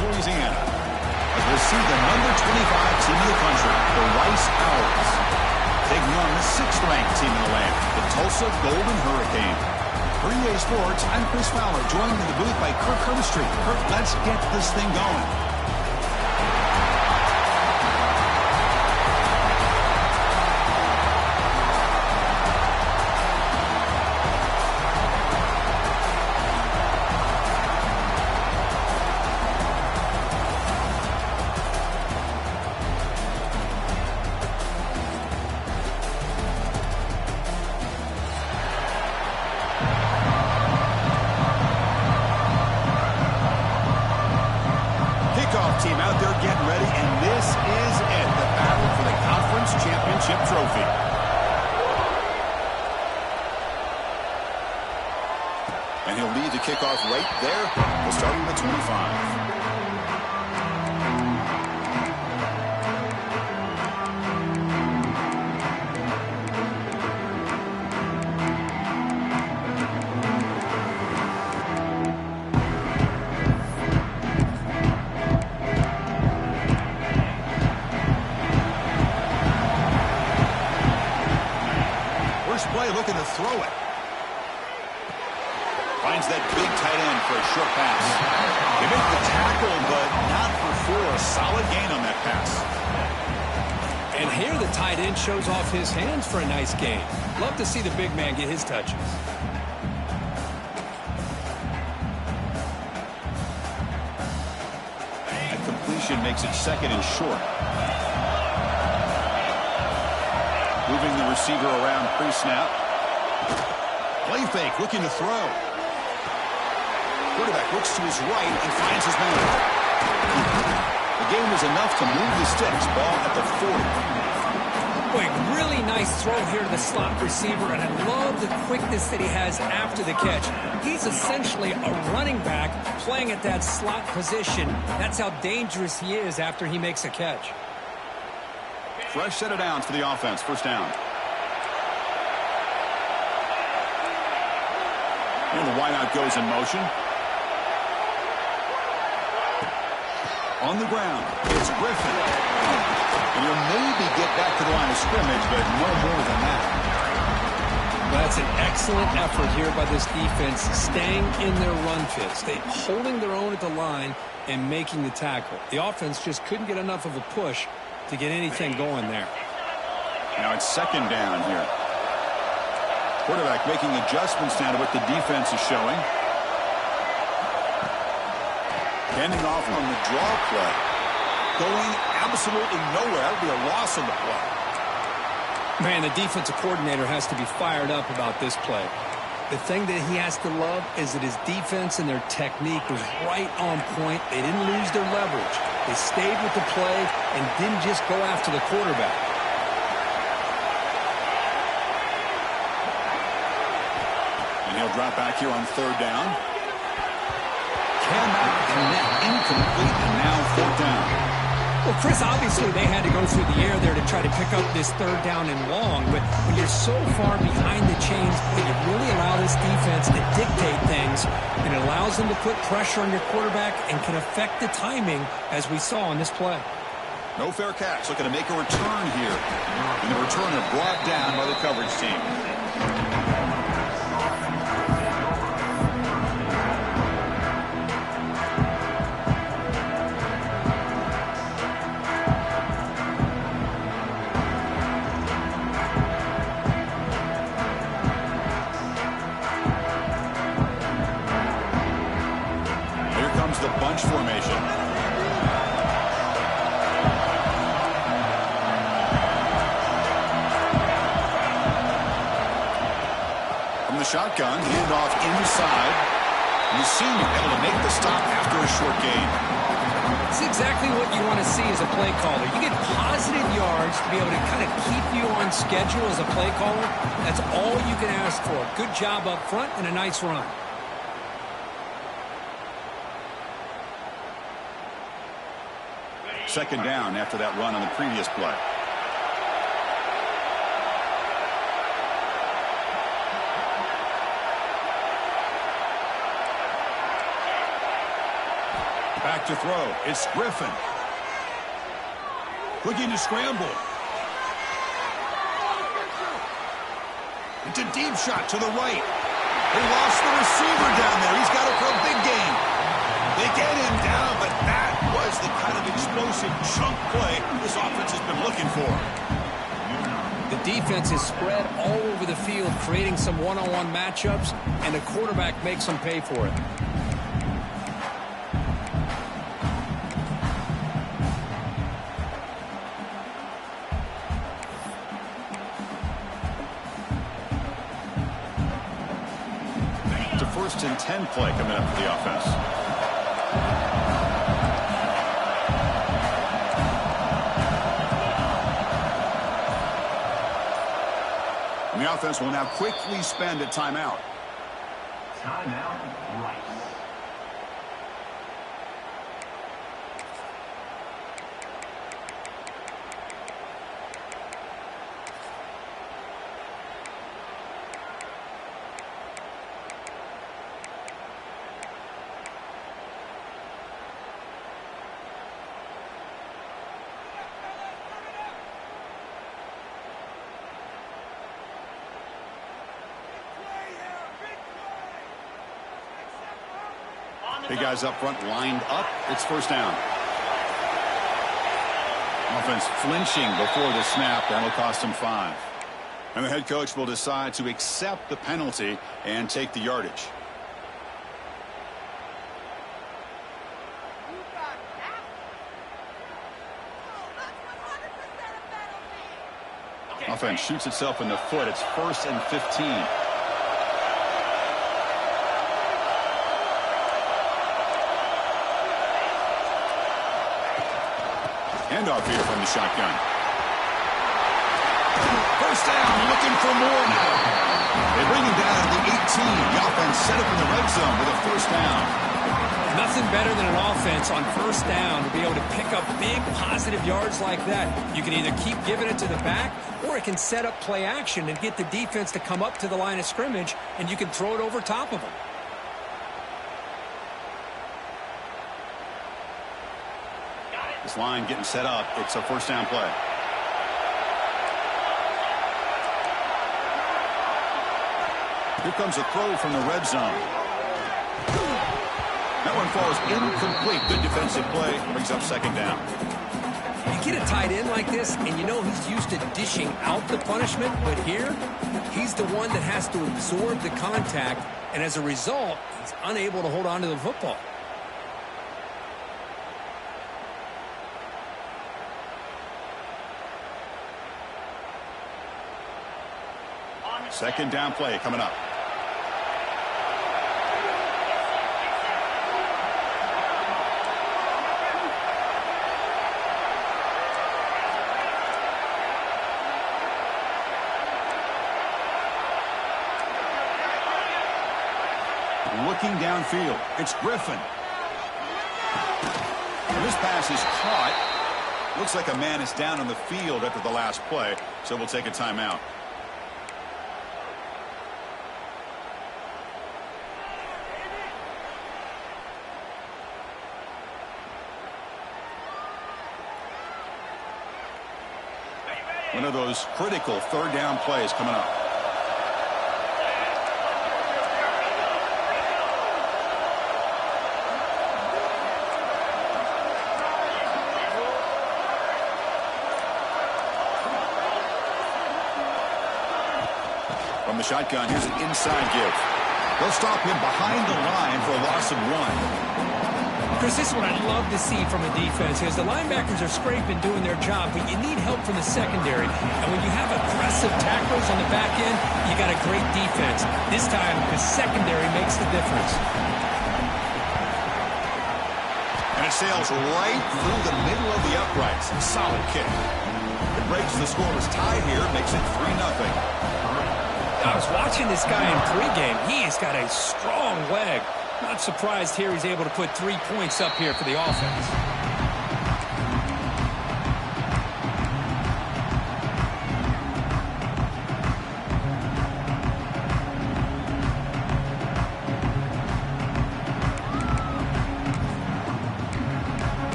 Louisiana. As we'll see the number 25 team in the country, the Rice Owls, taking on the 6th-ranked team in the land, the Tulsa Golden Hurricane. For EA Sports, I'm Chris Fowler, joined in the booth by Kirk Herbstreit. Kirk, let's get this thing going. Team out there getting ready, and this is it, the battle for the conference championship trophy. And he'll lead the kickoff right there. We'll start with the 25. Play looking to throw it. Finds that big tight end for a short pass. They make the tackle, but not before a solid gain on that pass. And here the tight end shows off his hands for a nice gain. Love to see the big man get his touches. That completion makes it 2nd and short. Moving the receiver around pre-snap. Play fake, looking to throw. Quarterback looks to his right and finds his man. The gain was enough to move the sticks. Ball at the 40. Boy, really nice throw here to the slot receiver, and I love the quickness that he has after the catch. He's essentially a running back playing at that slot position. That's how dangerous he is after he makes a catch. Fresh set of downs for the offense. First down. And the wideout goes in motion. On the ground, it's Griffin. And he'll maybe get back to the line of scrimmage, but no more than that. That's an excellent effort here by this defense, staying in their run fit, holding their own at the line and making the tackle. The offense just couldn't get enough of a push to get anything going there. Now it's 2nd down here. Quarterback making adjustments now to what the defense is showing. Handing off on the draw play. Going absolutely nowhere. That would be a loss on the play. Man, the defensive coordinator has to be fired up about this play. The thing that he has to love is that his defense and their technique was right on point. They didn't lose their leverage. They stayed with the play and didn't just go after the quarterback. And he'll drop back here on 3rd down. Cannot connect, incomplete, and now 4th down. Well, Chris, obviously they had to go through the air there to try to pick up this 3rd down and long, but when you're so far behind the chains, you really allow this defense to dictate things, and it allows them to put pressure on your quarterback and can affect the timing, as we saw in this play. No fair catch. Looking to make a return here. And the returner brought down by the coverage team. The bunch formation. From the shotgun, handoff inside. And the senior able to make the stop after a short gain. It's exactly what you want to see as a play caller. You get positive yards to be able to kind of keep you on schedule as a play caller. That's all you can ask for. Good job up front and a nice run. Second down after that run on the previous play. Back to throw. It's Griffin. Looking to scramble. It's a deep shot to the right. They lost the receiver down there. He's got it for a big gain. They get him down, but that was the kind of explosive chunk play this offense has been looking for. The defense is spread all over the field, creating some one-on-one matchups, and the quarterback makes them pay for it. It's a 1st and 10 play coming up for the offense. And the offense will now quickly spend a timeout. Timeout, Rice. Big guys up front lined up. It's 1st down. Offense flinching before the snap. That'll cost him 5. And the head coach will decide to accept the penalty and take the yardage. Offense shoots itself in the foot. It's 1st and 15. Handoff here from the shotgun. 1st down, looking for more now. They bring him down to the 18. The offense set up in the red zone with a 1st down. Nothing better than an offense on 1st down to be able to pick up big positive yards like that. You can either keep giving it to the back, or it can set up play action and get the defense to come up to the line of scrimmage, and you can throw it over top of them. This line getting set up. It's a 1st down play. Here comes a throw from the red zone. That one falls incomplete. Good defensive play. Brings up 2nd down. You get a tight end like this, and you know he's used to dishing out the punishment, but here, he's the one that has to absorb the contact, and as a result, he's unable to hold on to the football. Second down play coming up. Looking downfield, it's Griffin. And this pass is caught. Looks like a man is down on the field after the last play, so we'll take a timeout. One of those critical 3rd down plays coming up. From the shotgun, here's an inside give. They'll stop him behind the line for a loss of 1. Chris, this is what I'd love to see from a defense is the linebackers are scraping doing their job, but you need help from the secondary. And when you have aggressive tacklers on the back end, you got a great defense. This time, the secondary makes the difference. And it sails right through the middle of the uprights. A solid kick. It breaks the scoreless tie here, makes it 3-0. I was watching this guy in pregame. He has got a strong leg. Not surprised here he's able to put 3 points up here for the offense.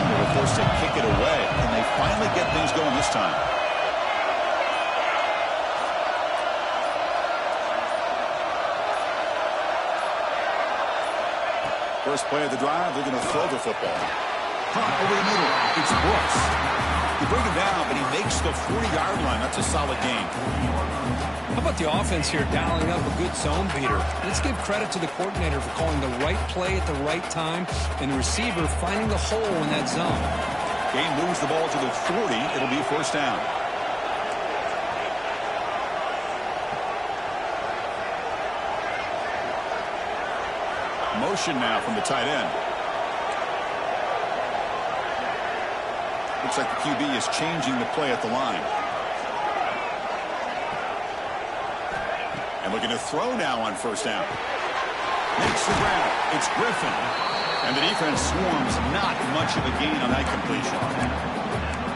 They were forced to kick it away, and they finally get things going this time. First play of the drive, they're going to throw the football. Caught over the middle. It's Brooks. You bring him down, but he makes the 40-yard line. That's a solid gain. How about the offense here dialing up a good zone beater? Let's give credit to the coordinator for calling the right play at the right time and the receiver finding the hole in that zone. Game moves the ball to the 40. It'll be first down. Motion now from the tight end. Looks like the QB is changing the play at the line. And looking to throw now on first down. Makes the grab. It's Griffin. And the defense swarms. Not much of a gain on that completion.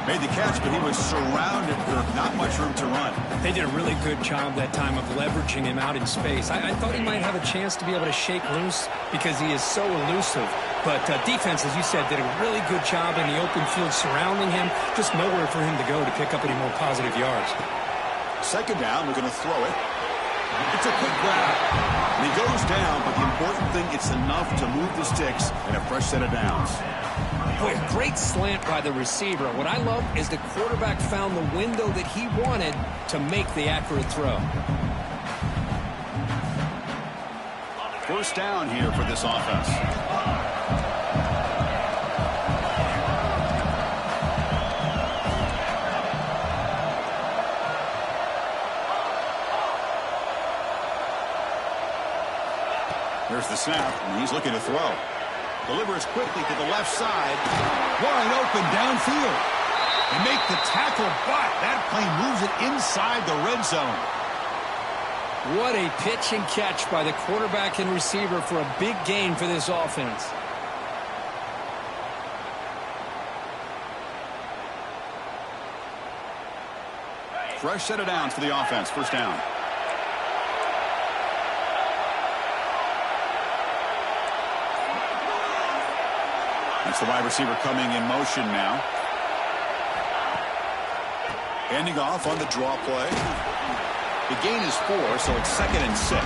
Made the catch, but he was surrounded for not much room to run. They did a really good job that time of leveraging him out in space. I thought he might have a chance to be able to shake loose because he is so elusive. But defense, as you said, did a really good job in the open field surrounding him. Just nowhere for him to go to pick up any more positive yards. Second down, we're going to throw it. It's a quick grab. And he goes down, but the important thing, it's enough to move the sticks and a fresh set of downs. Boy, a great slant by the receiver. What I love is the quarterback found the window that he wanted to make the accurate throw. First down here for this offense. There's the snap, and he's looking to throw. Delivers quickly to the left side. Wide open downfield. And make the tackle, but that play moves it inside the red zone. What a pitch and catch by the quarterback and receiver for a big gain for this offense. Fresh set of downs for the offense. First down. That's the wide receiver coming in motion now. Handing off on the draw play. The gain is 4, so it's 2nd and 6.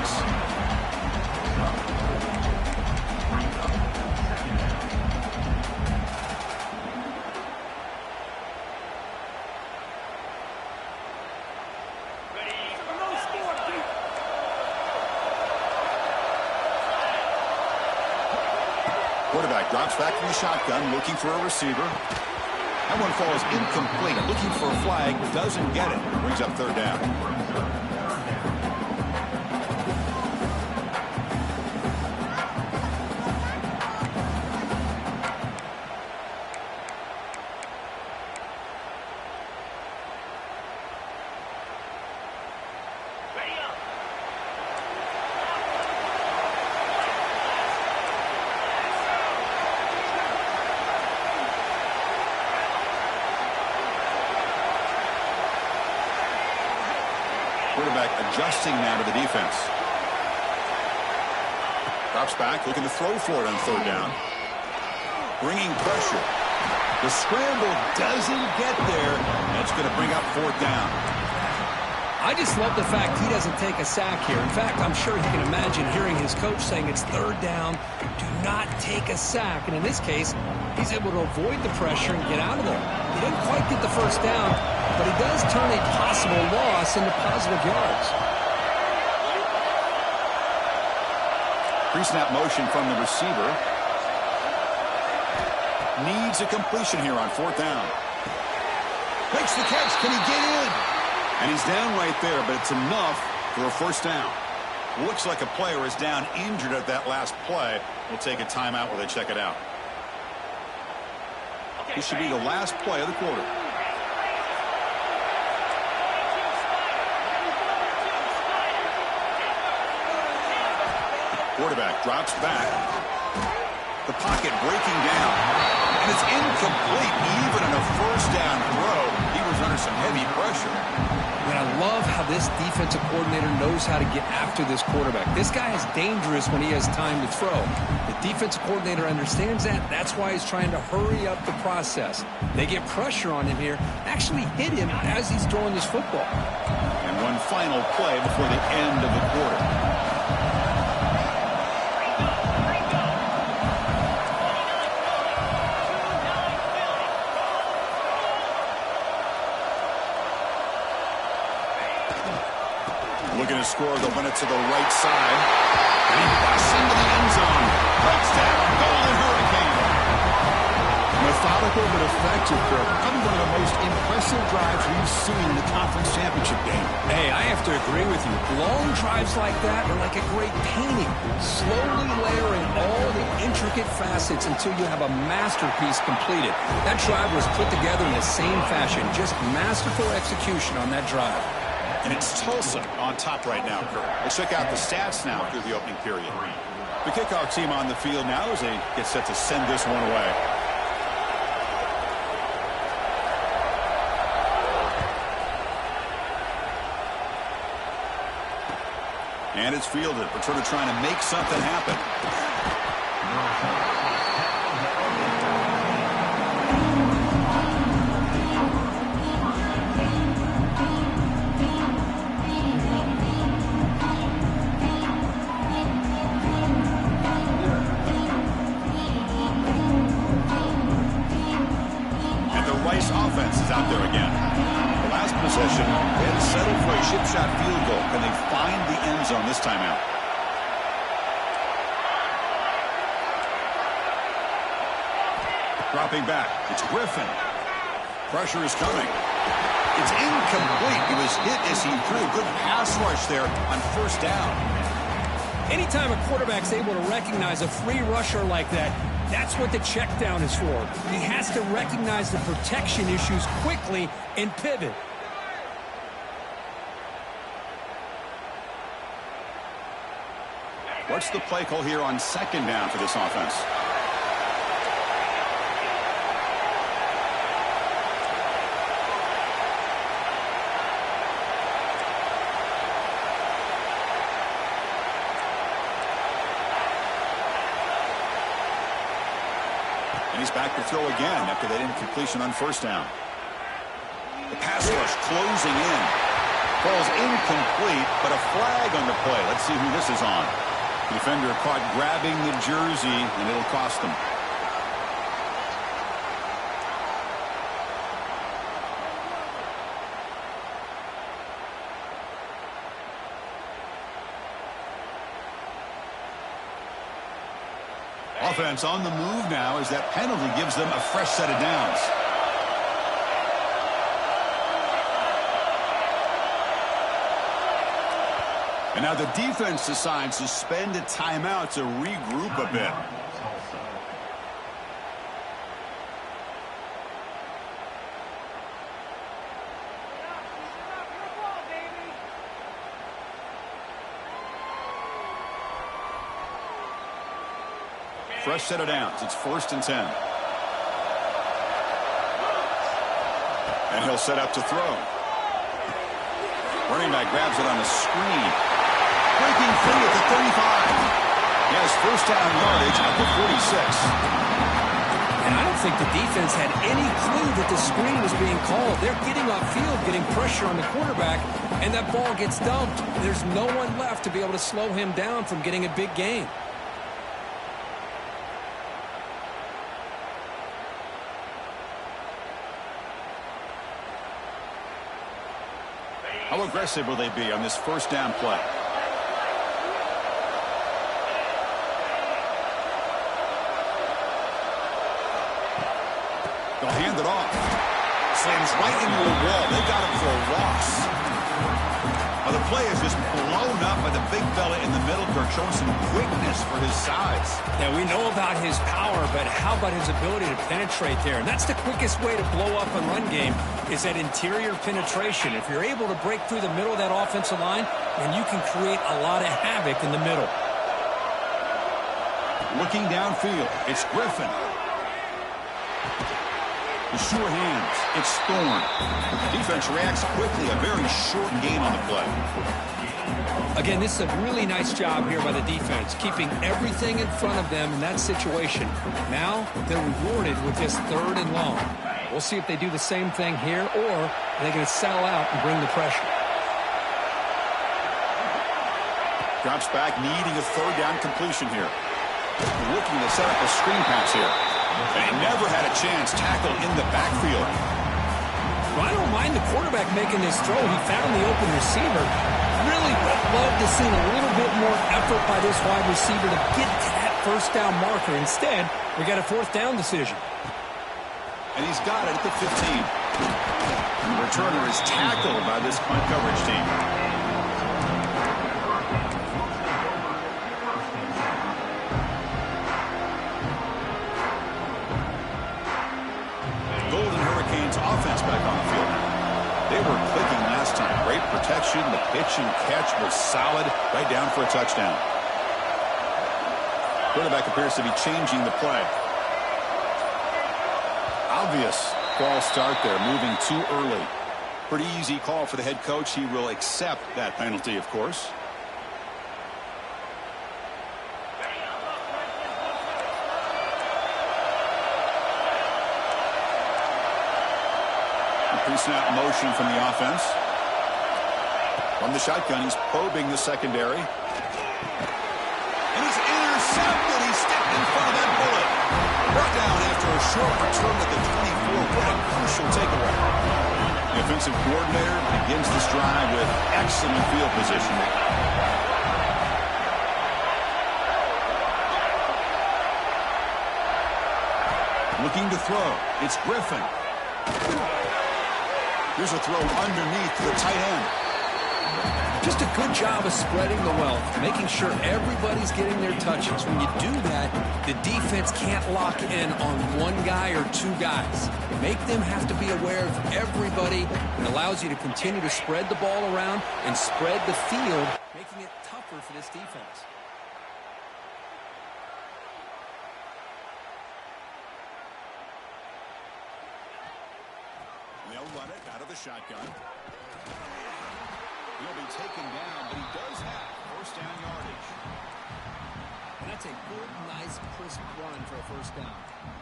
Quarterback drops back from the shotgun, looking for a receiver. That one falls incomplete. Looking for a flag, doesn't get it. Brings up third down. Quarterback adjusting now to the defense. Drops back, looking to throw for it on third down. Bringing pressure. The scramble doesn't get there. That's going to bring up fourth down. I just love the fact he doesn't take a sack here. In fact, I'm sure he can imagine hearing his coach saying it's third down, do not take a sack. And in this case, he's able to avoid the pressure and get out of there. He didn't quite get the first down, but he does turn a possible loss into positive yards. Pre-snap motion from the receiver. Needs a completion here on fourth down. Makes the catch. Can he get in? And he's down right there, but it's enough for a first down. Looks like a player is down injured at that last play. We'll take a timeout while they check it out. This should be the last play of the quarter. Quarterback drops back. The pocket breaking down. And it's incomplete. Even in a first down throw, he was under some heavy pressure. And I love how this defensive coordinator knows how to get after this quarterback. This guy is dangerous when he has time to throw. The defensive coordinator understands that. That's why he's trying to hurry up the process. They get pressure on him here, actually hit him as he's throwing this football. And one final play before the end of the quarter. Looking to score, they'll win it to the right side. And he busts into the end zone. Touchdown, Golden Hurricane. Methodical but effective, Kirk. Probably one of the most impressive drives we've seen in the conference championship game. Hey, I have to agree with you. Long drives like that are like a great painting. Slowly layering all the intricate facets until you have a masterpiece completed. That drive was put together in the same fashion. Just masterful execution on that drive. And it's Tulsa on top right now, Kurt. Let's check out the stats now through the opening period. The kickoff team on the field now as they get set to send this one away. And it's fielded. Returner trying to make something happen. Offense is out there again. The last possession, they had settled for a chip shot field goal. Can they find the end zone this time out? Dropping back, it's Griffin. Pressure is coming. It's incomplete. He was hit as he threw. Good pass rush there on first down. Anytime a quarterback's able to recognize a free rusher like that, that's what the check down is for. He has to recognize the protection issues quickly and pivot. What's the play call here on second down for this offense? And he's back to throw again after that incompletion on first down. The pass rush closing in. Falls incomplete, but a flag on the play. Let's see who this is on. Defender caught grabbing the jersey, and it'll cost them. Offense on the move now as that penalty gives them a fresh set of downs. And now the defense decides to spend a timeout to regroup a bit. Fresh set of downs. It's 1st and 10. And he'll set up to throw. Running back grabs it on the screen. Breaking free at the 35. He has first down yardage at the 46. And I don't think the defense had any clue that the screen was being called. They're getting upfield, getting pressure on the quarterback, and that ball gets dumped. There's no one left to be able to slow him down from getting a big gain. How aggressive will they be on this first down play? They'll hand it off. Slams right into a wall. They got him for a loss. Well, the play is just blown up by the big fella in the middle, Kirk, showing some quickness for his size. Yeah, we know about his power, but how about his ability to penetrate there? And that's the quickest way to blow up a run game is that interior penetration. If you're able to break through the middle of that offensive line, then you can create a lot of havoc in the middle. Looking downfield, it's Griffin. The sure hands. It's Thorne. Defense reacts quickly. A very short gain on the play. Again, this is a really nice job here by the defense, keeping everything in front of them in that situation. Now they're rewarded with this 3rd and long. We'll see if they do the same thing here, or are they going to settle out and bring the pressure. Drops back, needing a 3rd down completion here. Looking to set up a screen pass here. They never had a chance. Tackle in the backfield. Well, I don't mind the quarterback making this throw. He found the open receiver. Really would love to see a little bit more effort by this wide receiver to get to that 1st down marker. Instead, we got a 4th down decision. And he's got it at the 15. And the returner is tackled by this punt coverage team. Golden Hurricanes offense back on the field. They were clicking last time. Great protection. The pitch and catch was solid. Right down for a touchdown. Quarterback appears to be changing the play. Obvious false start there, moving too early. Pretty easy call for the head coach. He will accept that penalty, of course. Pre-snap motion from the offense. From the shotgun, he's probing the secondary. And he's intercepted. He stepped in front of that bullet. Brought down after a short return at the 24. What a crucial takeaway. The offensive coordinator begins this drive with excellent field position. Looking to throw. It's Griffin. Here's a throw underneath the tight end. Just a good job of spreading the wealth, making sure everybody's getting their touches. When you do that, the defense can't lock in on one guy or 2 guys. Make them have to be aware of everybody. It allows you to continue to spread the ball around and spread the field, making it tougher for this defense. They'll run it out of the shotgun. He'll be taken down, but he does have 1st down yardage. And that's a good, nice, crisp run for a 1st down.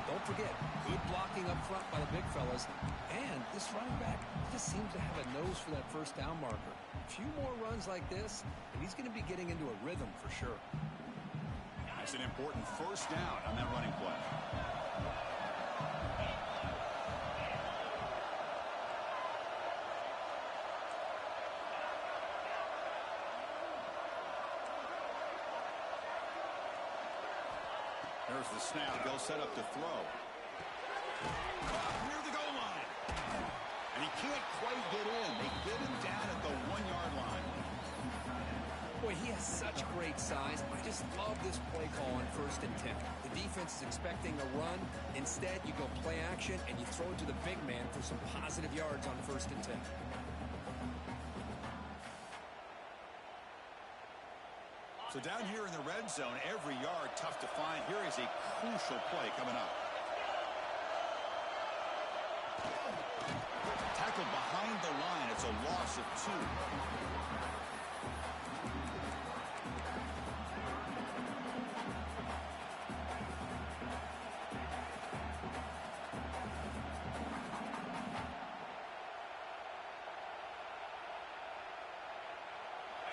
Don't forget, good blocking up front by the big fellas. And this running back just seems to have a nose for that 1st down marker. A few more runs like this, and he's going to be getting into a rhythm for sure. That's an important 1st down on that running play. There's the snap. They'll set up to throw. Near the goal line. And he can't quite get in. They get him down at the 1-yard line. Boy, he has such great size. I just love this play call on 1st and 10. The defense is expecting a run. Instead, you go play action, and you throw it to the big man for some positive yards on 1st and 10. So down here in the red zone, every yard tough to find. Here is a crucial play coming up. Tackled behind the line. It's a loss of 2.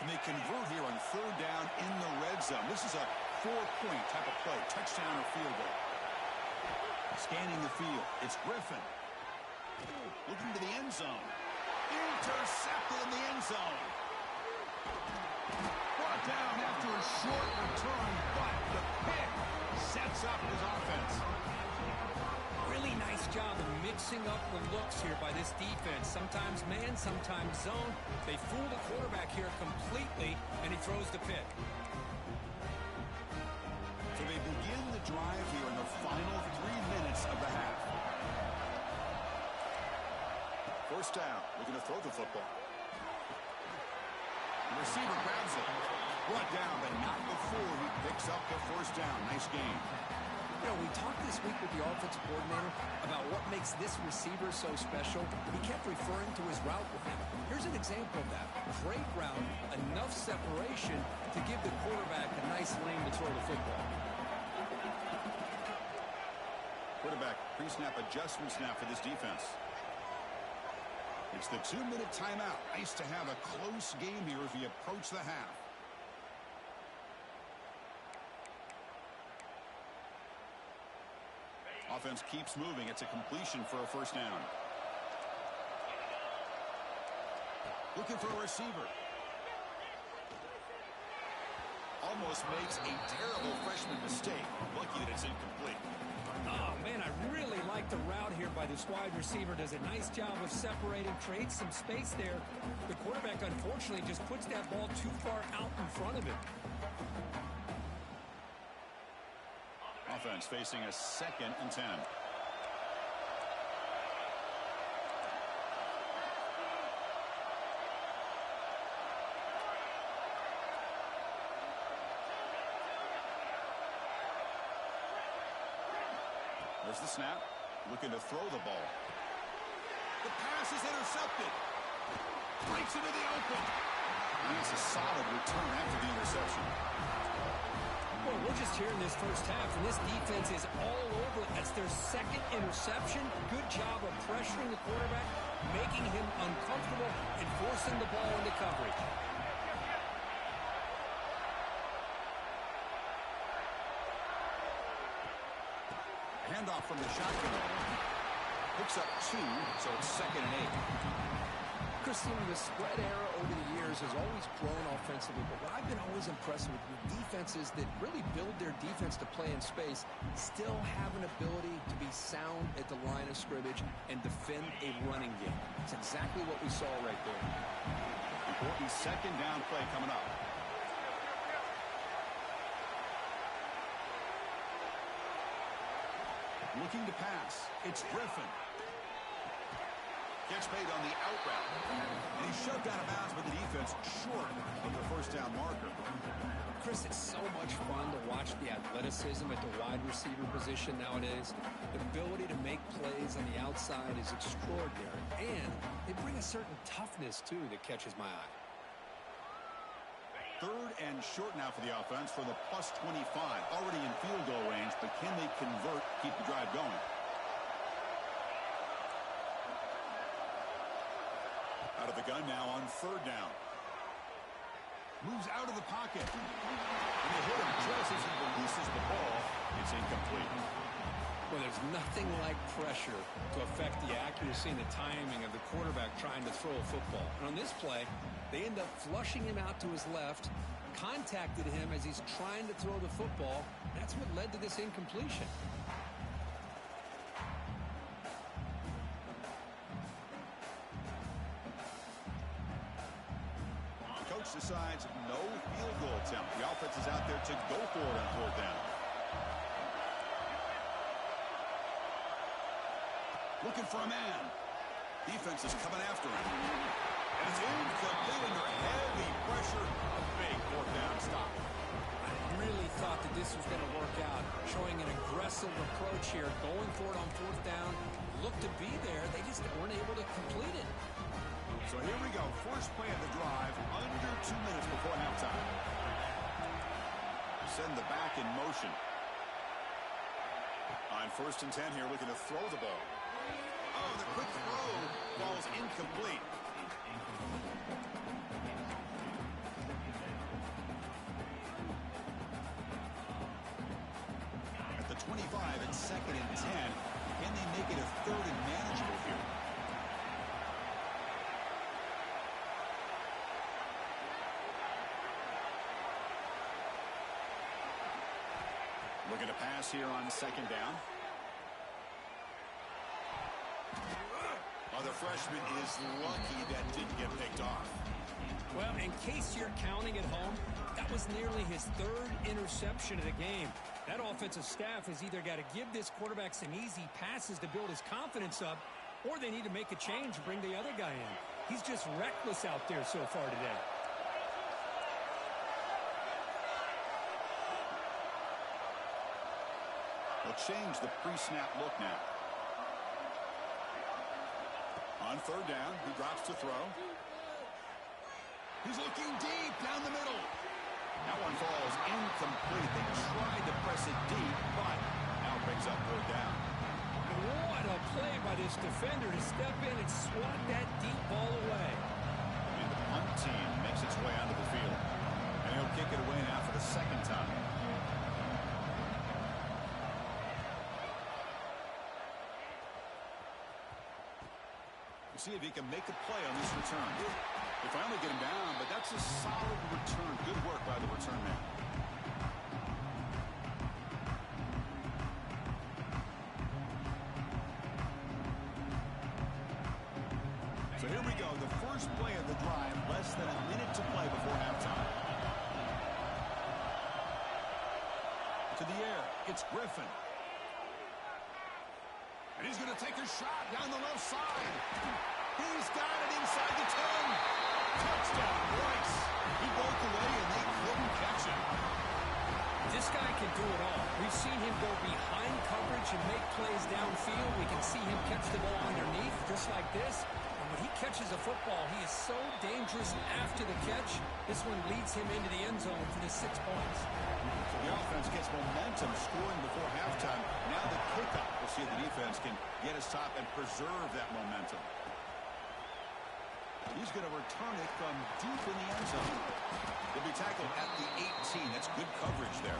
And they convert here on 3rd down in the red zone. This is a 4-point type of play, touchdown or field goal. Scanning the field, it's Griffin. Looking to the end zone. Intercepted in the end zone. Brought down after a short return, but the pick sets up his offense. Really nice job of mixing up the looks here by this defense. Sometimes man, sometimes zone. They fool the quarterback here completely, and he throws the pick. So they begin the drive here in the final 3 minutes of the half. 1st down, looking to throw the football. The receiver grabs it. Brought down, but not before he picks up the 1st down. Nice game. You know, we talked this week with the offensive coordinator about what makes this receiver so special. He kept referring to his route with him. Here's an example of that. Great route, enough separation to give the quarterback a nice lane to throw the football. Quarterback pre-snap adjustment snap for this defense. It's the 2-minute timeout. Nice to have a close game here as we approach the half. Offense keeps moving. It's a completion for a first down. Looking for a receiver. Almost makes a terrible freshman mistake. Lucky that it's incomplete. Oh, man, I really like the route here by this wide receiver. Does a nice job of separating, creates some space there. The quarterback, unfortunately, just puts that ball too far out in front of him. Offense facing a 2nd and 10. There's the snap. Looking to throw the ball. The pass is intercepted. Breaks into the open. And it's a solid return after the interception. Well, we're just here in this first half, and this defense is all over. That's their 2nd interception. Good job of pressuring the quarterback, making him uncomfortable, and forcing the ball into coverage. Handoff from the shotgun. Picks up 2, so it's 2nd and 8. Christian, the spread era over the years has always grown offensively, but what I've been always impressed with defenses that really build their defense to play in space still have an ability to be sound at the line of scrimmage and defend a running game. It's exactly what we saw right there. Important 2nd down play coming up. Looking to pass. It's Griffin. Catch made on the out route. And he's shoved out of bounds by the defense short of the first down marker. Chris, it's so much fun to watch the athleticism at the wide receiver position nowadays. The ability to make plays on the outside is extraordinary. And they bring a certain toughness, too, that catches my eye. 3rd and short now for the offense for the +25. Already in field goal range, but can they convert, keep the drive going? Out of the gun now on 3rd down. Moves out of the pocket. And they hit him just as he releases the ball. It's incomplete. Well, there's nothing like pressure to affect the accuracy and the timing of the quarterback trying to throw a football. And on this play, they end up flushing him out to his left, contacted him as he's trying to throw the football. That's what led to this incompletion. Coach decides no field goal attempt. The offense is out there to go for it on 4th down. Looking for a man. Defense is coming after him. And it's incomplete under heavy pressure. A big 4th down stop. I really thought that this was going to work out, showing an aggressive approach here, going for it on 4th down. Looked to be there. They just weren't able to complete it. So here we go. First play of the drive, under 2 minutes before halftime. Send the back in motion. On 1st and 10 here, looking to throw the ball. Oh, the quick throw falls incomplete. At the 25 and 2nd and 10, can they make it a 3rd and manageable here? Looking to pass here on 2nd down. Oh, the freshman is lucky that didn't get picked off. Well, in case you're counting at home, that was nearly his 3rd interception of the game. That offensive staff has either got to give this quarterback some easy passes to build his confidence up, or they need to make a change and bring the other guy in. He's just reckless out there so far today. They'll change the pre-snap look now. On third down, he drops to throw. He's looking deep down the middle. That one falls incomplete. They tried to press it deep, but now it brings up third down. What a play by this defender to step in and swat that deep ball away. And the punt team makes its way onto the field. And he'll kick it away now for the second time. We'll see if he can make a play on this return. They finally get him down, but that's a solid return. Good work by the return man. So here we go, the first play of the drive, less than a minute to play before halftime. To the air, it's Griffin. And he's going to take a shot down the left side. He's got it inside the 10. Touchdown, Rice. He broke away and they couldn't catch him. This guy can do it all. We've seen him go behind coverage and make plays downfield. We can see him catch the ball underneath just like this. And when he catches a football, he is so dangerous after the catch. This one leads him into the end zone for the 6 points. So the offense gets momentum scoring before halftime. Now the kickoff. We'll see if the defense can get his top and preserve that momentum. He's going to return it from deep in the end zone. He'll be tackled at the 18. That's good coverage there.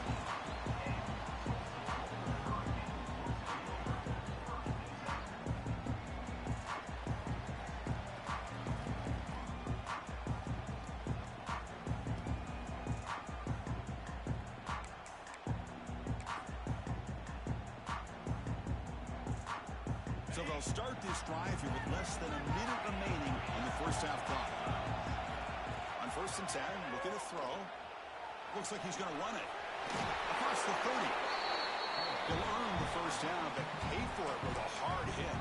So they'll start this drive here with less than a minute remaining on the first half clock. On 1st and 10, looking to throw. Looks like he's going to run it. Across the 30. He'll earn the first down, but pay for it with a hard hit.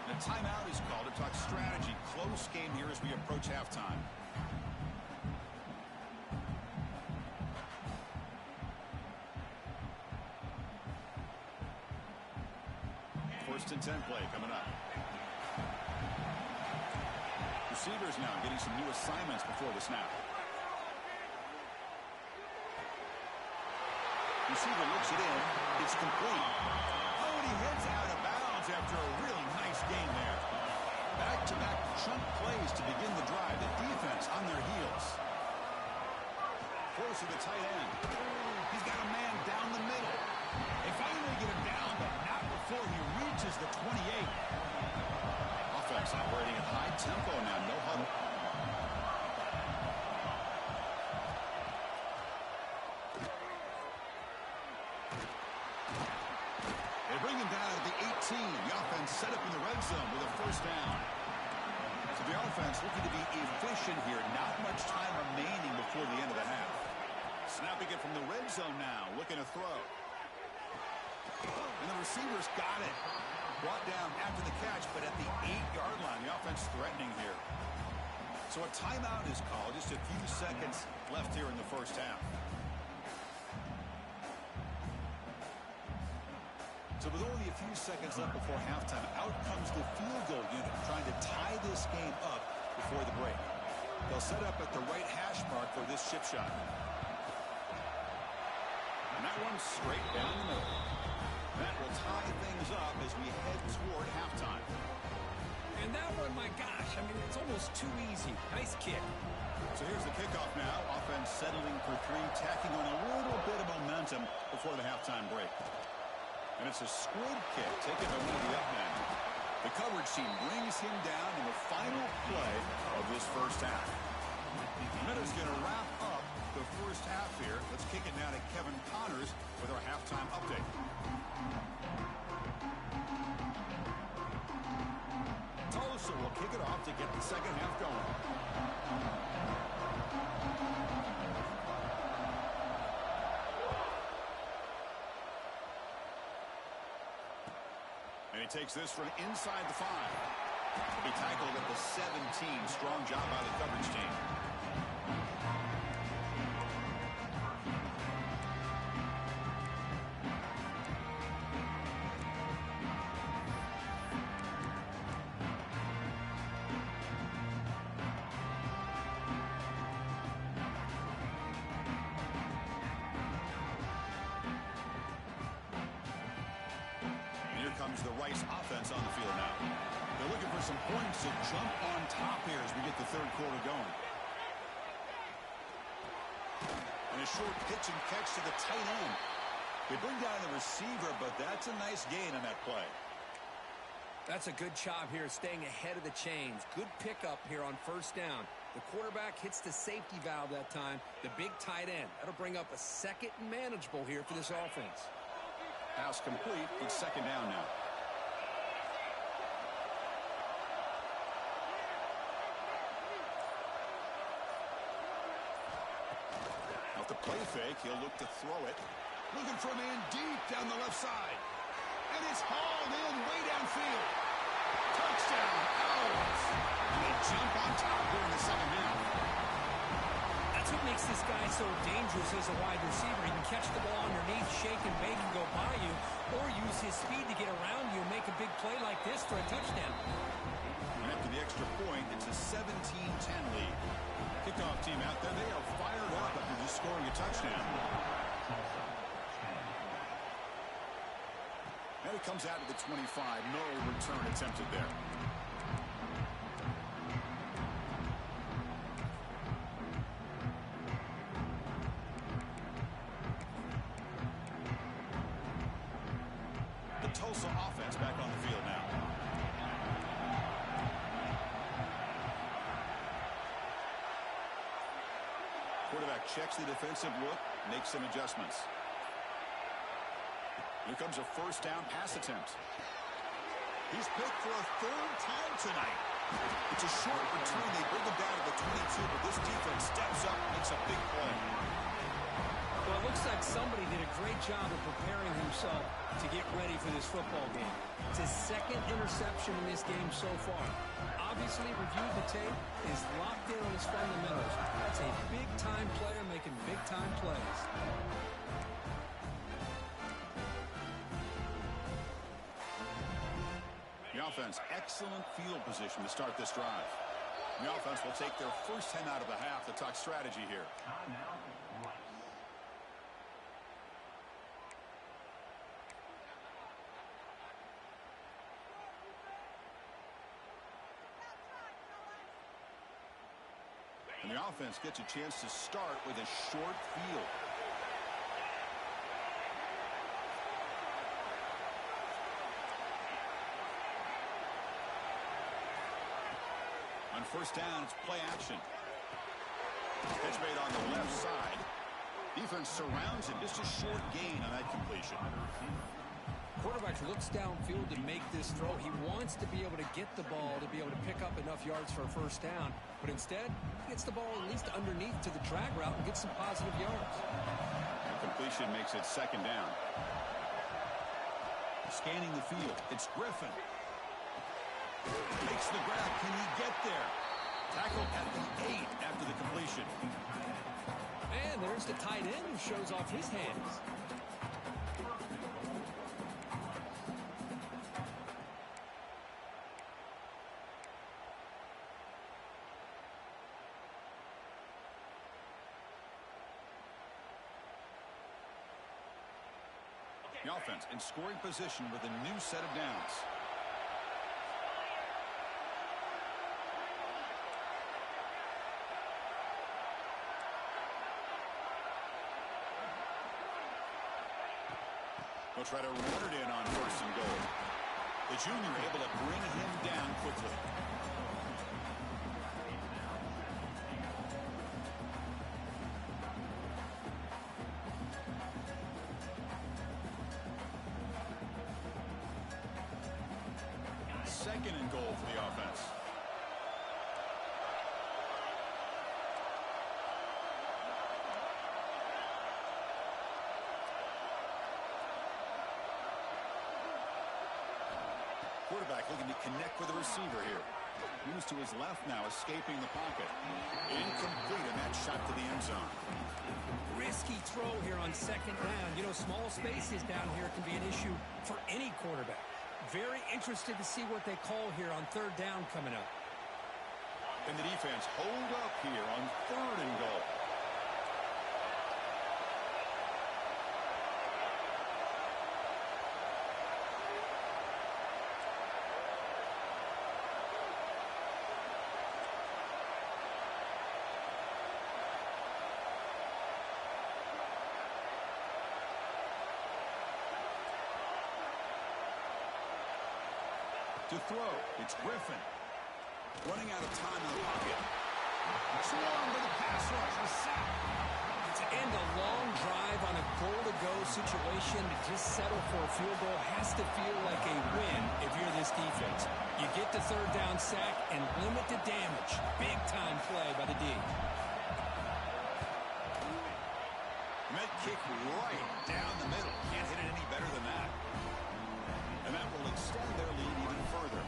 And a timeout is called to talk strategy. Close game here as we approach halftime. First and 10 play coming up. Receivers now getting some new assignments before the snap. Receiver looks it in. It's complete. Oh, and he heads out of bounds after a really nice game there. Back-to-back chunk plays to begin the drive. The defense on their heels. Close to the tight end. He's got a man down the middle. They finally get him down, but not before he reaches the 28. Offense operating at high tempo now. No huddle. They bring him down at the 18. The offense set up in the red zone with a first down. So the offense looking to be efficient here. Not much time remaining before the end of the half. Snapping it from the red zone now. Looking to throw. And the receivers got it. Brought down after the catch, but at the 8-yard line, the offense threatening here. So a timeout is called. Just a few seconds left here in the first half. So with only a few seconds left before halftime, out comes the field goal unit, trying to tie this game up before the break. They'll set up at the right hash mark for this chip shot. And that one's straight down the middle. That will tie things up as we head toward halftime. And that one, my gosh, I mean, it's almost too easy. Nice kick. So here's the kickoff now. Offense settling for 3, tacking on a little bit of momentum before the halftime break. And it's a squib kick taken by one of the up men. The coverage team brings him down in the final play of this first half. Minutes going to wrap up the first half here. Let's kick it now to Kevin Connors with our halftime update. Tulsa will kick it off to get the second half going. And he takes this from inside the 5. He tackled at the 17. Strong job by the coverage team. comes the Rice offense on the field now. They're looking for some points to jump on top here as we get the third quarter going. And a short pitch and catch to the tight end. They bring down the receiver, but that's a nice gain on that play. That's a good job here staying ahead of the chains. Good pickup here on first down. The quarterback hits the safety valve that time. The big tight end. That'll bring up a second and manageable here for this offense. Pass complete. It's second down now. Off the play fake, he'll look to throw it. Looking for a man deep down the left side. And it's hauled in way downfield. Touchdown, Owls. And they jump on top here in the second half. That's what makes this guy so dangerous as a wide receiver. He can catch the ball underneath, shake and bake and go by you, or use his speed to get around you and make a big play like this for a touchdown. And after the extra point, it's a 17-10 lead. Kickoff team out there, they are fired up after just scoring a touchdown. And it comes out to the 25. No return attempted there. The Tulsa offense back on the field now. Quarterback checks the defensive look, makes some adjustments. Here comes a first down pass attempt. He's picked for a third time tonight. It's a short return. They bring him down to the 22, but this defense steps up and makes a big play. Well, it looks like somebody did a great job of preparing himself to get ready for this football game. It's his second interception in this game so far. Obviously reviewed the tape, is locked in on his fundamentals. That's a big-time player making big-time plays. The offense, excellent field position to start this drive. The offense will take their first 10 out of the half to talk strategy here. Timeout, Rice. And the offense gets a chance to start with a short field. On first down, it's play action. Pitch made on the left side. Defense surrounds him. Just a short gain on that completion. Quarterback looks downfield to make this throw. He wants to be able to get the ball to be able to pick up enough yards for a first down. But instead, he gets the ball at least underneath to the drag route and gets some positive yards. The completion makes it second down. Scanning the field. It's Griffin. Makes the grab. Can he get there? Tackled at the 8 after the completion. And there's the tight end who shows off his hands. The offense in scoring position with a new set of downs. They'll try to run it in on first and goal. The junior able to bring him down quickly. Second and goal for the offense. Quarterback looking to connect with the receiver here. Moves to his left now, escaping the pocket. Incomplete, and that shot to the end zone. Risky throw here on second down. You know, small spaces down here can be an issue for any quarterback. Very interested to see what they call here on third down coming up. And the defense hold up here on third and goal. To throw, it's Griffin. Running out of time in the pocket. Swung to the pass rush, a sack. To end a long drive on a goal-to-go situation, to just settle for a field goal has to feel like a win if you're this defense. You get the third down sack and limit the damage. Big-time play by the D. Met kick right down the middle. Can't hit it any better than that. And that will extend their lead even further.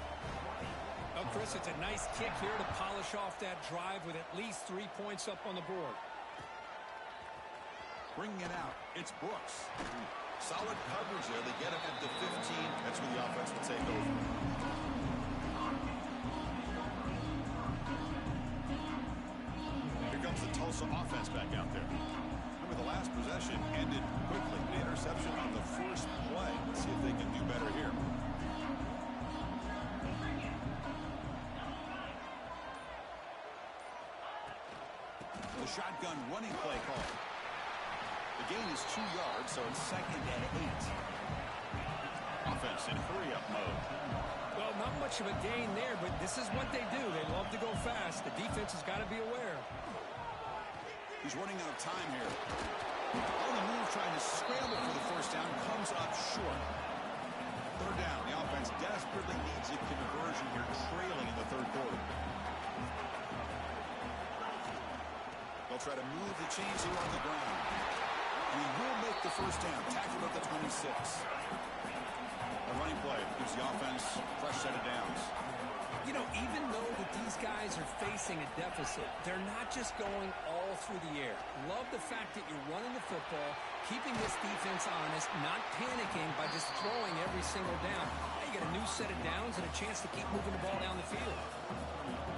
Oh, Chris, it's a nice kick here to polish off that drive with at least 3 points up on the board. Bringing it out, it's Brooks. Solid coverage there. They get him at the 15. That's where the offense will take over. Here comes the Tulsa offense back out there. Remember, the last possession ended quickly. The interception on the first play. Let's see if they can do better here. The shotgun running play call. The gain is 2 yards, so it's 2nd and 8. Offense in hurry-up mode. Well, not much of a gain there, but this is what they do. They love to go fast. The defense has got to be aware. He's running out of time here. On the move, trying to scramble for the first down, comes up short. Third down. The offense desperately needs a conversion here, trailing in the third quarter. They'll try to move the chains here on the ground. And he will make the first down, tackled at the 26. A running play gives the offense a fresh set of downs. You know, even though that these guys are facing a deficit, they're not just going all through the air. Love the fact that you're running the football, keeping this defense honest, not panicking by just throwing every single down. Now you get a new set of downs and a chance to keep moving the ball down the field.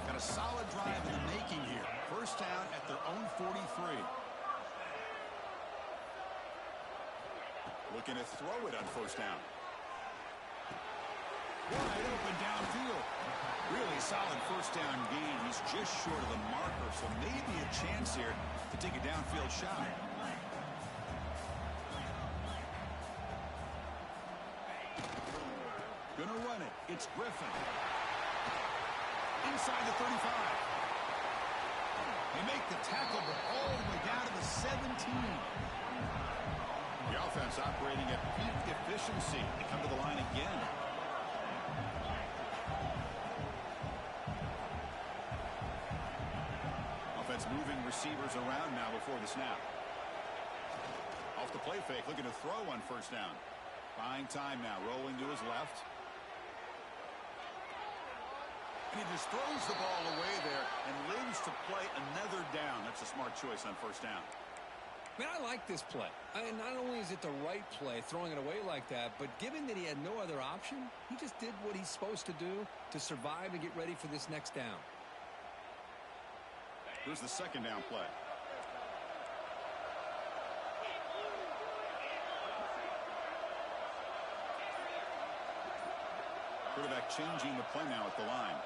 Got a solid drive in the making here. First down at their own 43. Looking to throw it on first down. Wide open downfield. Really solid first down gain. He's just short of the marker, so maybe a chance here to take a downfield shot. Gonna run it. It's Griffin. Inside the 35. They make the tackle, but all the way down to the 17. The offense operating at peak efficiency. They come to the line again. Offense moving receivers around now before the snap. Off the play fake, looking to throw on first down. Buying time now, rolling to his left. And he just throws the ball away there and lives to play another down. That's a smart choice on first down. Man, I like this play. Not only is it the right play, throwing it away like that, but given that he had no other option, he just did what he's supposed to do to survive and get ready for this next down. Here's the second down play. Quarterback changing the play now at the line.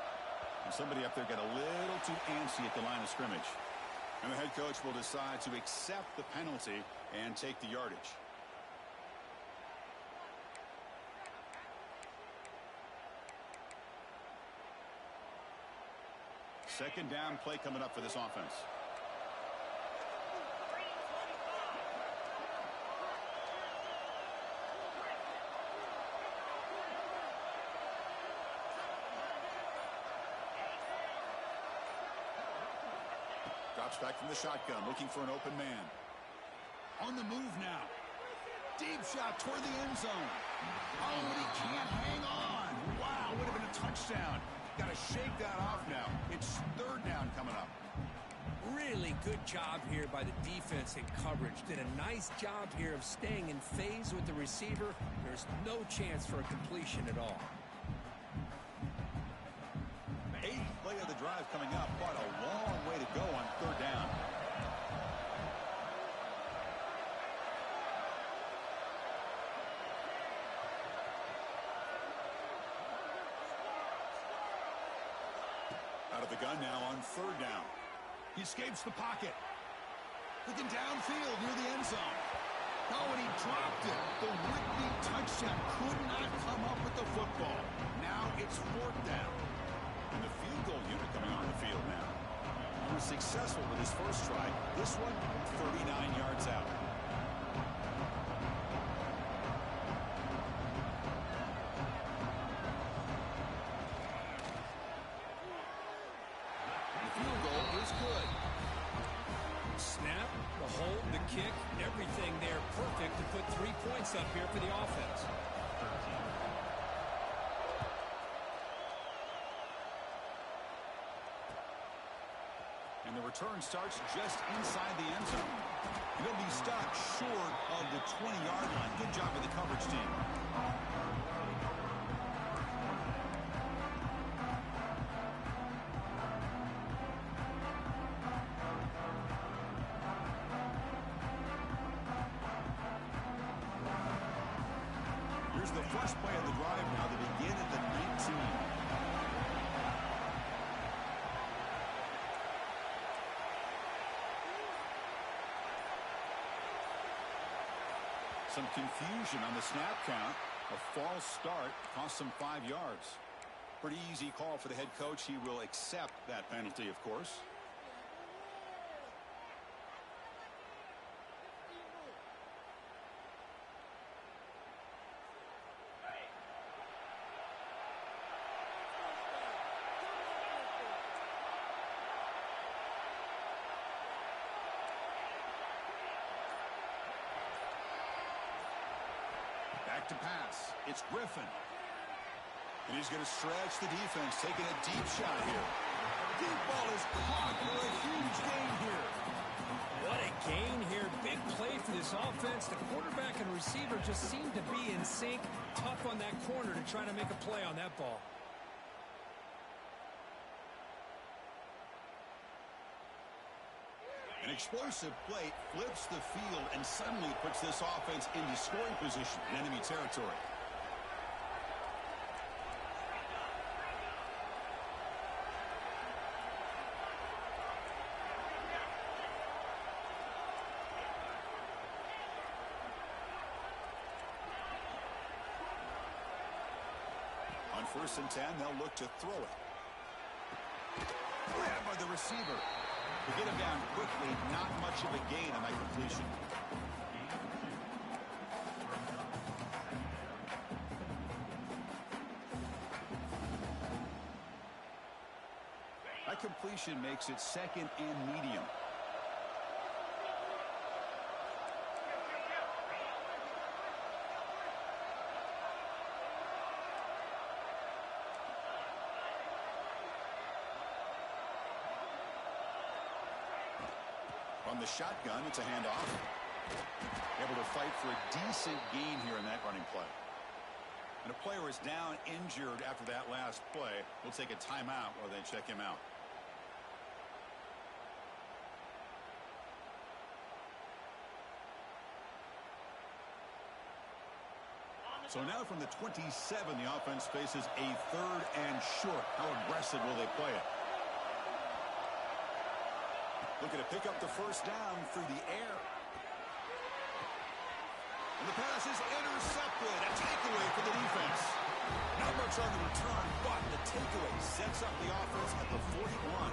And somebody up there got a little too antsy at the line of scrimmage. And the head coach will decide to accept the penalty and take the yardage. Second down play coming up for this offense. Drops back from the shotgun, looking for an open man. On the move now. Deep shot toward the end zone. Oh, and he can't hang on. Wow, would have been a touchdown. Got to shake that off now. It's third down coming up. Really good job here by the defense in coverage. Did a nice job here of staying in phase with the receiver. There's no chance for a completion at all. Eighth play of the drive coming up, but a long way to go on third down. Out of the gun now on third down. He escapes the pocket. Looking downfield near the end zone. Oh, and he dropped it. The would-be touchdown could not come up with the football. Now it's 4th down. And the field goal unit coming on the field now. He was successful with his first try. This one, 39 yards out. The field goal is good. Snap, the hold, the kick, everything there perfect to put 3 points up here for the offense. And the return starts just inside the end zone. He'll be stopped short of the 20-yard line. Good job of the coverage team. Here's the first play of the drive now. They begin at the 19. Some confusion on the snap count. A false start cost them 5 yards. Pretty easy call for the head coach. He will accept that penalty, of course. Back to pass. It's Griffin. And he's going to stretch the defense, taking a deep shot here. Deep ball is caught for a huge gain here. What a gain here. Big play for this offense. The quarterback and receiver just seem to be in sync. Tough on that corner to try to make a play on that ball. An explosive play flips the field and suddenly puts this offense into scoring position in enemy territory. On 1st and 10, they'll look to throw it. Grabbed by the receiver. To get him down quickly, not much of a gain on that completion. That completion makes it 2nd and medium. From the shotgun, it's a handoff. Able to fight for a decent gain here in that running play. And a player is down injured after that last play. We'll take a timeout while they check him out. So now from the 27, the offense faces a 3rd and short. How aggressive will they play it? Looking to pick up the first down through the air. And the pass is intercepted. A takeaway for the defense. Not much on the return, but the takeaway sets up the offense at the 41.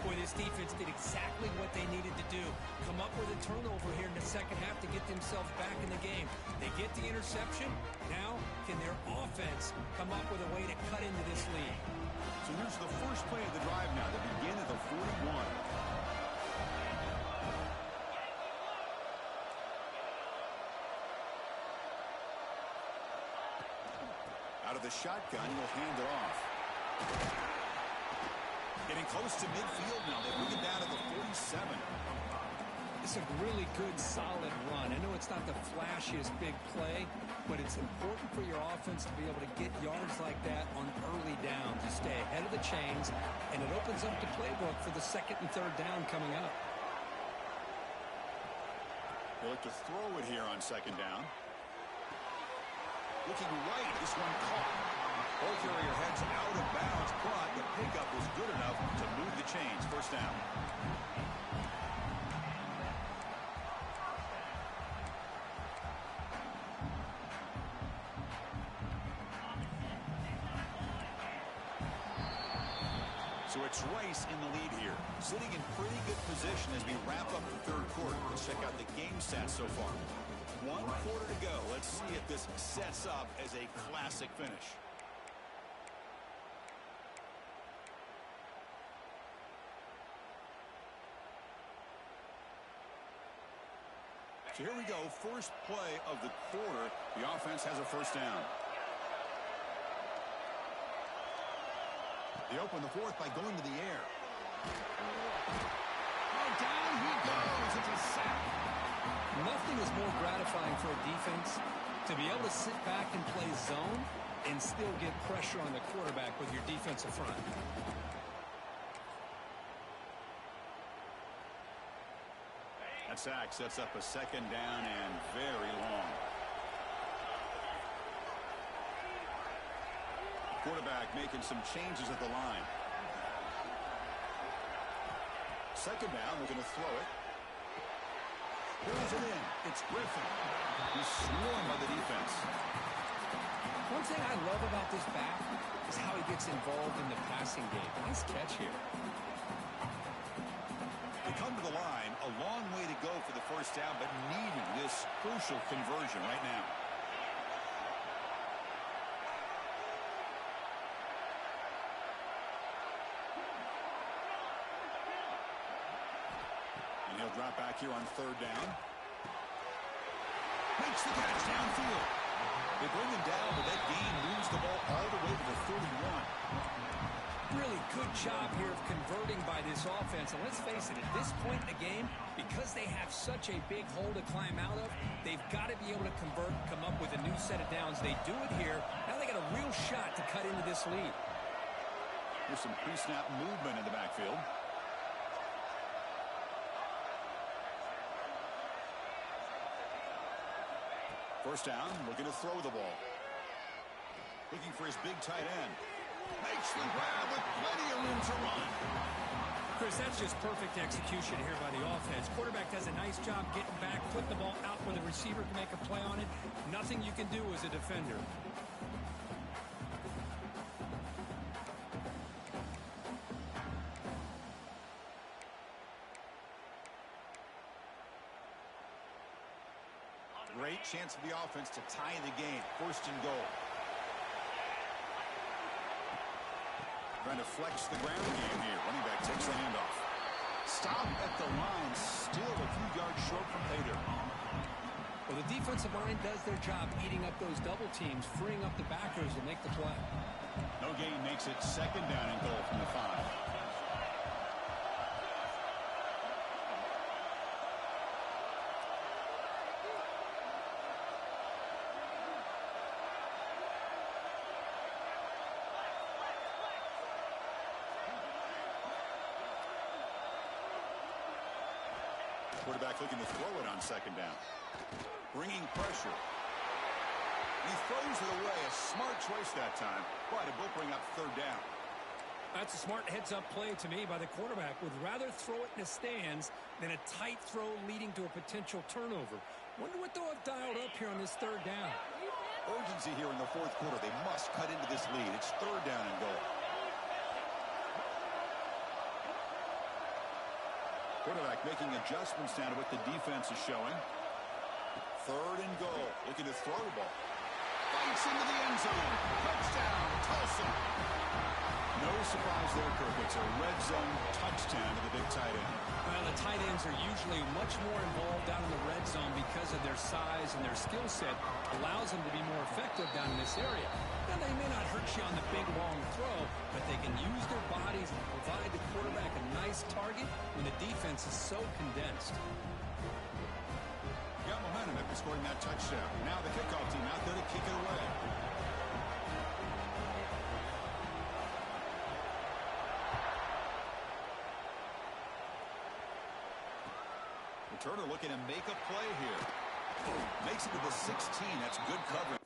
Boy, this defense did exactly what they needed to do. Come up with a turnover here in the second half to get themselves back in the game. They get the interception. Now, can their offense come up with a way to cut into this lead? So here's the first play of the drive now. They begin at the 41. Out of the shotgun, he'll hand it off. Getting close to midfield now. They bring it down to the 47. It's a really good, solid run. I know it's not the flashiest big play, but it's important for your offense to be able to get yards like that on early downs. You stay ahead of the chains, and it opens up the playbook for the 2nd and 3rd down coming up. They look to throw it here on 2nd down. Looking right, this one caught. Ball carrier heads out of bounds, but the pickup was good enough to move the chains. 1st down. So it's Rice in the lead here, sitting in pretty good position as we wrap up the third quarter. Let's check out the game stats so far. 1 quarter to go. Let's see if this sets up as a classic finish. So here we go, first play of the quarter. The offense has a first down. They open the fourth by going to the air. Oh, down he goes. It's a sack. Nothing is more gratifying for a defense to be able to sit back and play zone and still get pressure on the quarterback with your defensive front. That sack sets up a second down and very long. Quarterback making some changes at the line. Second down, we're going to throw it. Pulls it in. It's Griffin. He's swarmed by the defense. One thing I love about this back is how he gets involved in the passing game. Nice catch here. They come to the line, a long way to go for the first down, but needing this crucial conversion right now. And he'll drop back here on third down. Makes the catch downfield. They bring him down, but that gain moves the ball all the way to the 31. Really good job here of converting by this offense. And let's face it, at this point in the game, because they have such a big hole to climb out of, they've got to be able to convert and come up with a new set of downs. They do it here. Now they got a real shot to cut into this lead. There's some pre-snap movement in the backfield. First down, looking to throw the ball. Looking for his big tight end. Makes the grab with plenty of room to run. Chris, that's just perfect execution here by the offense. Quarterback does a nice job getting back, put the ball out where the receiver can make a play on it. Nothing you can do as a defender. Great chance for the offense to tie the game. First and goal. Trying to flex the ground game here. Running back takes the handoff. Stop at the line. Still a few yards short from pay dirt. Well, the defensive line does their job eating up those double teams, freeing up the backers to make the play. No gain makes it second down and goal from the 5. Quarterback looking to throw it on second down. Bringing pressure. He throws it away. A smart choice that time. But it will bring up third down. That's a smart heads-up play to me by the quarterback. Would rather throw it in the stands than a tight throw leading to a potential turnover. Wonder what they'll have dialed up here on this third down. Urgency here in the fourth quarter. They must cut into this lead. It's third down and goal. Quarterback making adjustments now to what the defense is showing. Third and goal. Looking to throw the ball. Fights into the end zone. Touchdown, Tulsa. No surprise there, Kirk. It's a red zone touchdown to the big tight end. Well, the tight ends are usually much more involved down in the red zone because of their size and their skill set. Allows them to be more effective down in this area. Now, they may not hurt you on the big, long throw, but they can use their bodies and provide the quarterback a nice target when the defense is so condensed. Got momentum after scoring that touchdown. Now the kickoff team out there to kick it away. Returner looking to make a play here. Makes it to the 16. That's good coverage.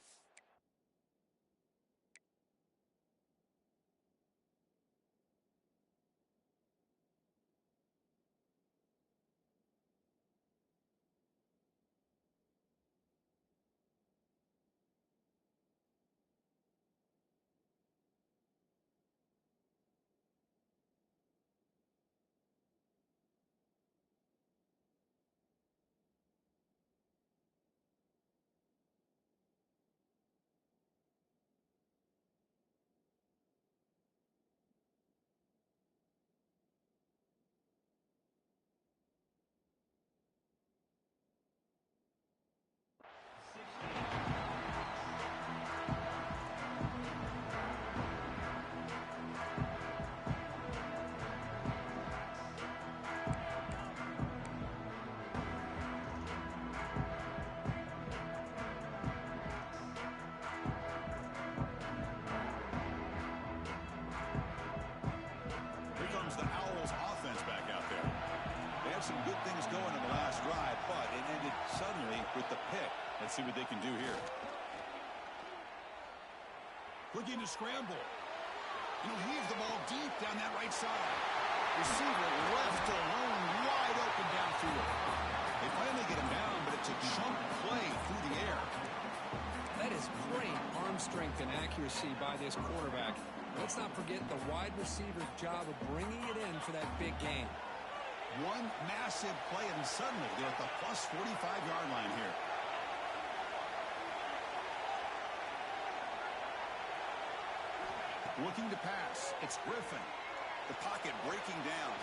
Let's see what they can do here. Looking to scramble. And he'll heave the ball deep down that right side. Receiver left alone, wide open downfield. They finally get him down, but it's a chunk play through the air. That is great arm strength and accuracy by this quarterback. Let's not forget the wide receiver's job of bringing it in for that big game. One massive play, and suddenly they're at the plus 45-yard line here. Looking to pass. It's Griffin. The pocket breaking down.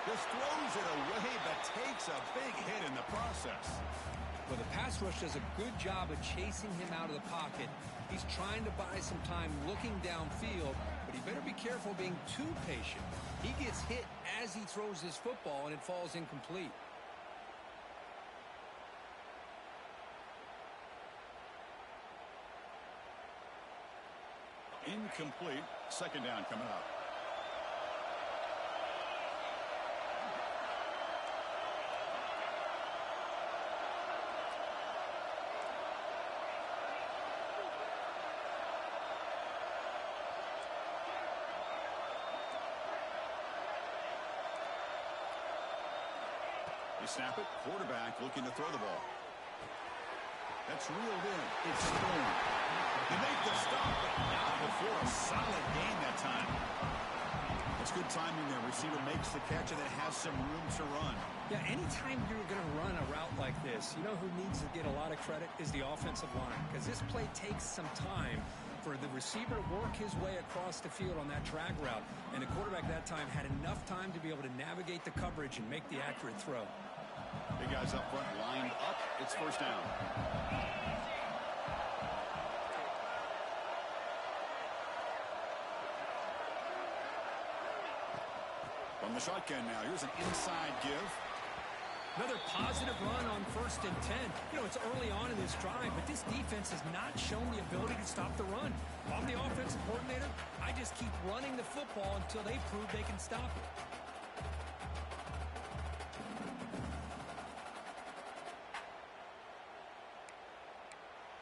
Just throws it away, but takes a big hit in the process. Well, the pass rush does a good job of chasing him out of the pocket. He's trying to buy some time looking downfield, but he better be careful being too patient. He gets hit as he throws his football, and it falls incomplete. Incomplete. Second down coming up. They snap it. Quarterback looking to throw the ball. That's reeled in. It's thrown. They make the stop, but not before a solid gain that time. It's good timing there. Receiver makes the catch and it has some room to run. Yeah, anytime you're going to run a route like this, you know who needs to get a lot of credit is the offensive line, because this play takes some time for the receiver to work his way across the field on that drag route, and the quarterback that time had enough time to be able to navigate the coverage and make the accurate throw. Big guys up front lined up. It's first down. From the shotgun now. Here's an inside give. Another positive run on 1st and 10. You know, it's early on in this drive, but this defense has not shown the ability to stop the run. I'm the offensive coordinator. I just keep running the football until they prove they can stop it.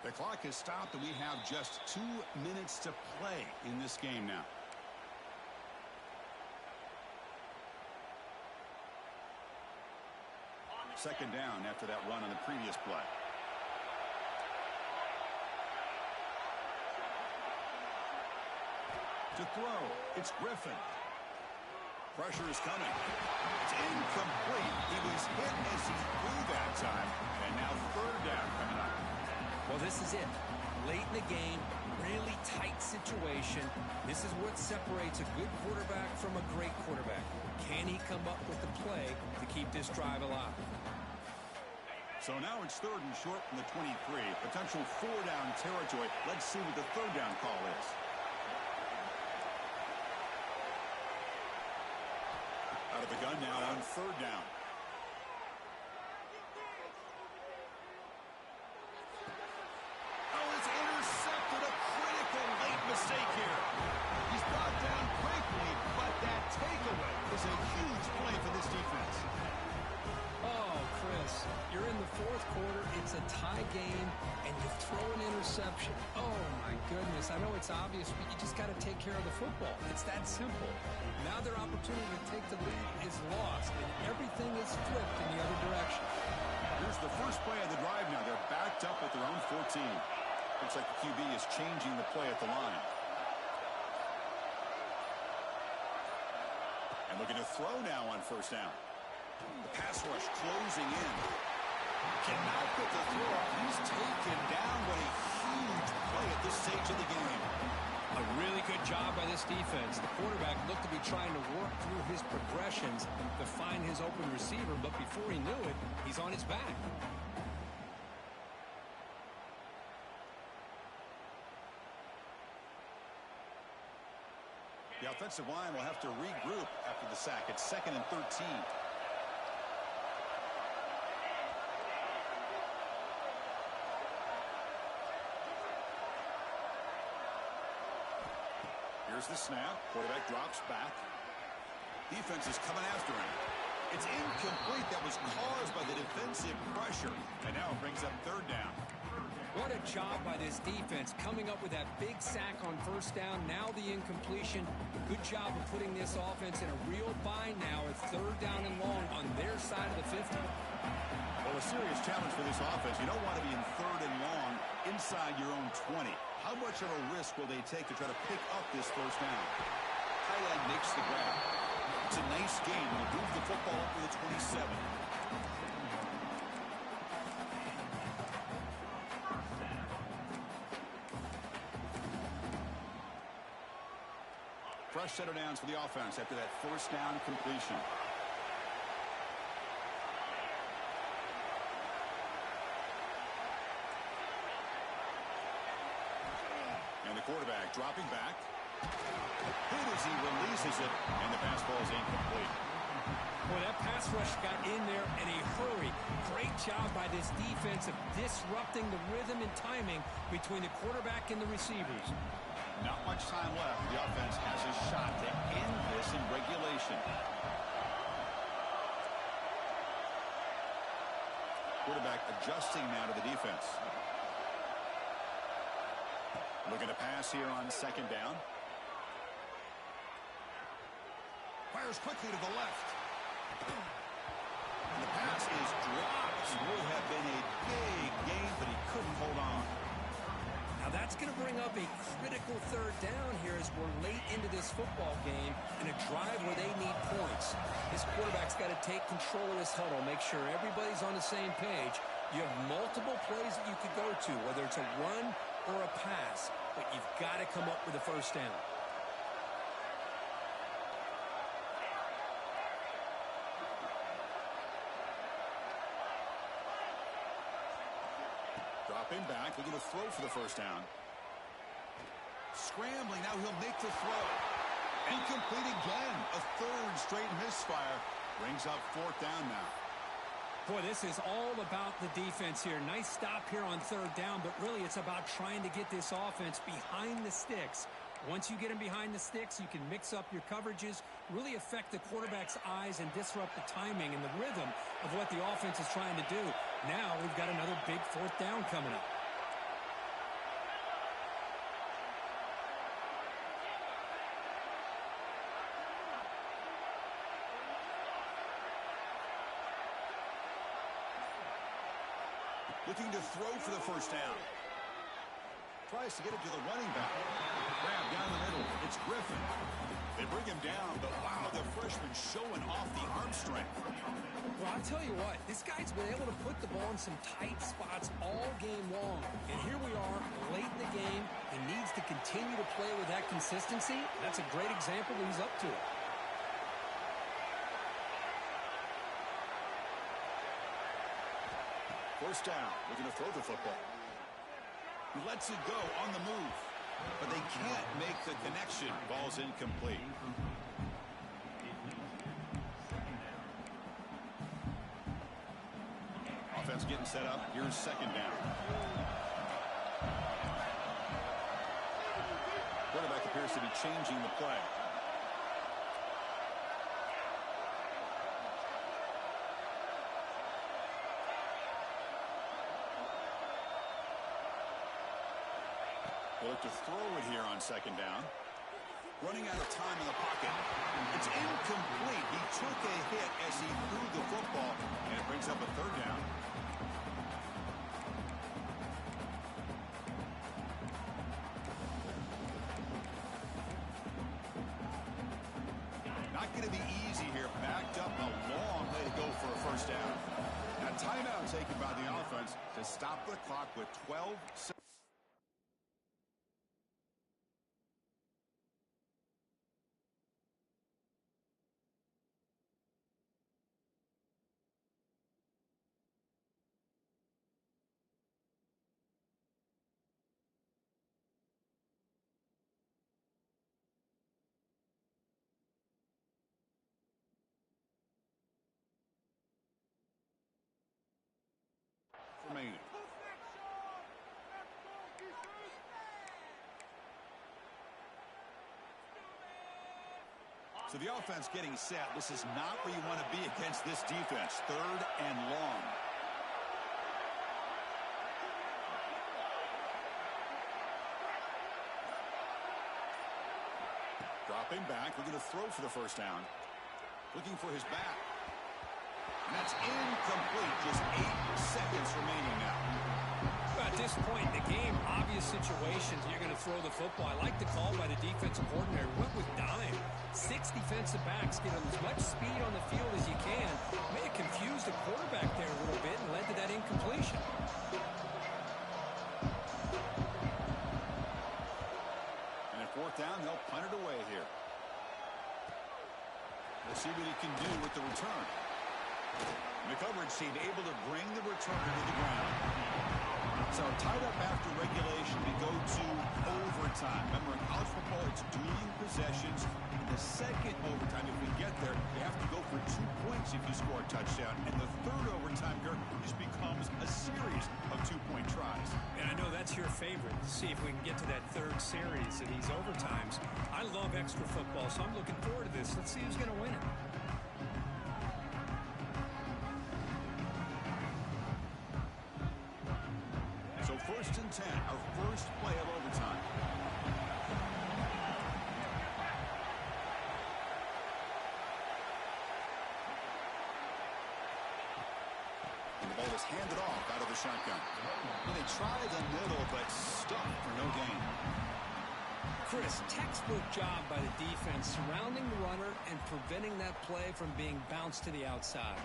The clock has stopped, and we have just 2 minutes to play in this game now. Second down after that run on the previous play. To throw, it's Griffin. Pressure is coming. It's incomplete. He was hit as he threw that time, and now third down coming up. Well, this is it. Late in the game, really tight situation. This is what separates a good quarterback from a great quarterback. Can he come up with the play to keep this drive alive? So now it's third and short from the 23. Potential 4-down territory. Let's see what the third down call is. Out of the gun now on third down. Mistake here. He's brought down quickly, but that takeaway is a huge play for this defense. Oh, Chris, you're in the fourth quarter. It's a tie game, and you throw an interception. Oh, my goodness. I know it's obvious, but you just got to take care of the football. It's that simple. Now their opportunity to take the lead is lost, and everything is flipped in the other direction. Here's the first play of the drive now. They're backed up at their own 14. Looks like the QB is changing the play at the line. And looking to throw now on first down. The pass rush closing in. Cannot get the throw off. He's taken down. What a huge play at this stage of the game. A really good job by this defense. The quarterback looked to be trying to work through his progressions to find his open receiver, but before he knew it, he's on his back. The offensive line will have to regroup after the sack. It's 2nd and 13. Here's the snap. Quarterback drops back. Defense is coming after him. It's incomplete. That was caused by the defensive pressure. And now it brings up third down. What a job by this defense coming up with that big sack on first down. Now the incompletion. Good job of putting this offense in a real bind now at third down and long on their side of the 50. Well, a serious challenge for this offense. You don't want to be in third and long inside your own 20. How much of a risk will they take to try to pick up this first down? Tight end makes the grab. It's a nice game to move the football up to the 27. Fresh set of downs for the offense after that first down completion. And the quarterback dropping back. Good as he releases it, and the pass ball is incomplete. Boy, that pass rush got in there in a hurry. Great job by this defense of disrupting the rhythm and timing between the quarterback and the receivers. Not much time left. The offense has a shot to end this in regulation. Quarterback adjusting now to the defense. Looking to pass here on second down. Fires quickly to the left. And the pass is dropped. It would have been a big gain, but he couldn't hold on. Now that's going to bring up a critical third down here as we're late into this football game in a drive where they need points. This quarterback's got to take control of this huddle, make sure everybody's on the same page. You have multiple plays that you could go to, whether it's a run or a pass, but you've got to come up with a first down. Dropping back, looking to throw for the first down. Scrambling, now he'll make the throw. Incomplete again. A third straight misfire. Brings up fourth down now. Boy, this is all about the defense here. Nice stop here on third down, but really it's about trying to get this offense behind the sticks. Once you get them behind the sticks, you can mix up your coverages, really affect the quarterback's eyes and disrupt the timing and the rhythm of what the offense is trying to do. Now we've got another big fourth down coming up. Looking to throw for the first down. Tries to get it to the running back. Grab down the middle. It's Griffin. They bring him down, but wow, the freshman showing off the arm strength. Well, I'll tell you what, this guy's been able to put the ball in some tight spots all game long. And here we are, late in the game. He needs to continue to play with that consistency. That's a great example that he's up to it. First down, looking to throw the football. He lets it go on the move, but they can't make the connection. Ball's incomplete. Offense getting set up. Here's second down. Quarterback appears to be changing the play. They look to throw it here on second down. Running out of time in the pocket. It's incomplete. He took a hit as he threw the football, and it brings up a third down. Not going to be easy here. Backed up a long way to go for a first down. Now timeout taken by the offense to stop the clock with 12 seconds. Remaining. So the offense getting set. This is not where you want to be against this defense. Third and long. Stepping back, looking to throw for the first down. Looking for his back. And that's incomplete. Just 8 seconds remaining now. At this point in the game, obvious situations, you're going to throw the football. I like the call by the defensive coordinator. Went with dime. 6 defensive backs, get as much speed on the field as you can. May have confused the quarterback there a little bit and led to that incompletion. And at 4th down, they'll punt it away here. We'll see what he can do with the return. And the coverage team able to bring the returner to the ground. So tied up after regulation, we go to overtime. Remember, in college football, it's dueling possessions. In the second overtime, if we get there, you have to go for 2 points if you score a touchdown. And the third overtime here just becomes a series of 2-point tries. And I know that's your favorite. See if we can get to that third series of these overtimes. I love extra football, so I'm looking forward to this. Let's see who's going to win it. So 1st and 10, our first play of overtime. And the ball is handed off out of the shotgun. And they try the middle, but stuck for no gain. Chris, textbook job by the defense surrounding the runner and preventing that play from being bounced to the outside.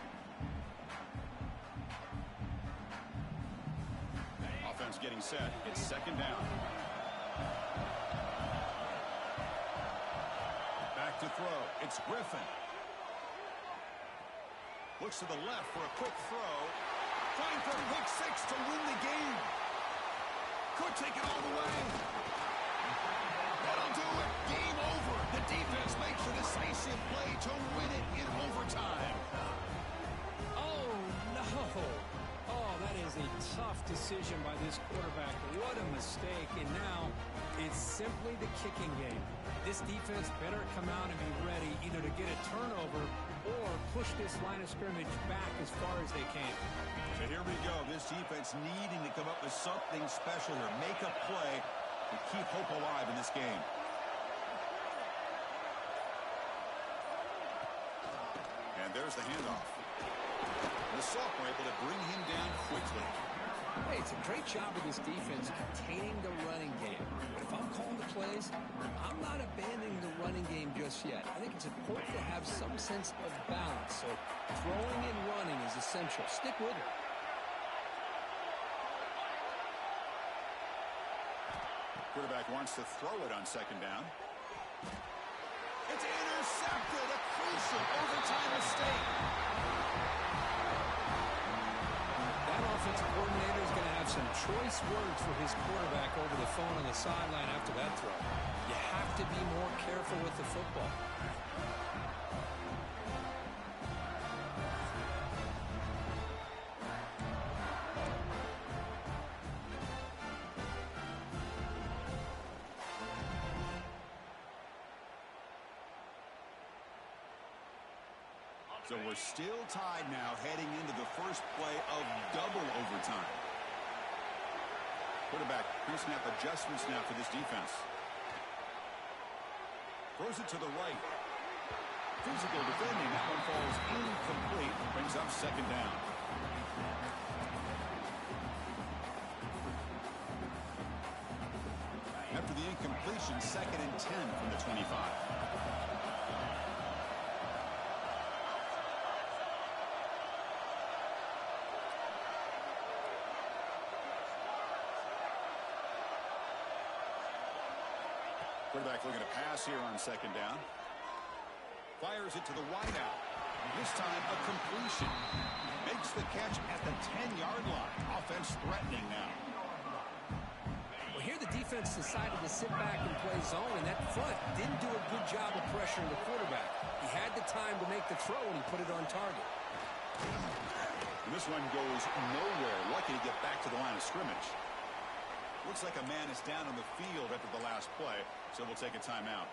Offense getting set. It's 2nd down. Back to throw. It's Griffin. Looks to the left for a quick throw. Trying for a pick 6 to win the game. Could take it all the way. That'll do it. Game over. The defense makes a decisive play to win it in overtime. Oh, no. Oh, that is a tough decision by this quarterback. What a mistake. And now it's simply the kicking game. This defense better come out and be ready either to get a turnover or push this line of scrimmage back as far as they can. So here we go. This defense needing to come up with something special here. Make a play to keep hope alive in this game. And there's the handoff. The sophomore able to bring him down quickly. Hey, it's a great job of this defense containing the running game. But if I'm calling the plays, I'm not abandoning the running game just yet. I think it's important to have some sense of balance. So throwing and running is essential. Stick with it. Quarterback wants to throw it on 2nd down. It's intercepted. A crucial overtime mistake. That offensive coordinator is going to have some choice words for his quarterback over the phone on the sideline after that throw. You have to be more careful with the football. So we're still tied now heading into the first play of double overtime. Quarterback pre-snap adjustments now for this defense. Throws it to the right. Physical defending. That one falls incomplete. Brings up 2nd down. After the incompletion, 2nd and 10 from the 25. Quarterback looking to pass here on 2nd down. Fires it to the wideout. This time a completion. Makes the catch at the 10-yard line. Offense threatening now. Well, here the defense decided to sit back and play zone, and that front didn't do a good job of pressuring the quarterback. He had the time to make the throw, and he put it on target. And this one goes nowhere. Lucky to get back to the line of scrimmage. Looks like a man is down on the field after the last play, so we'll take a timeout.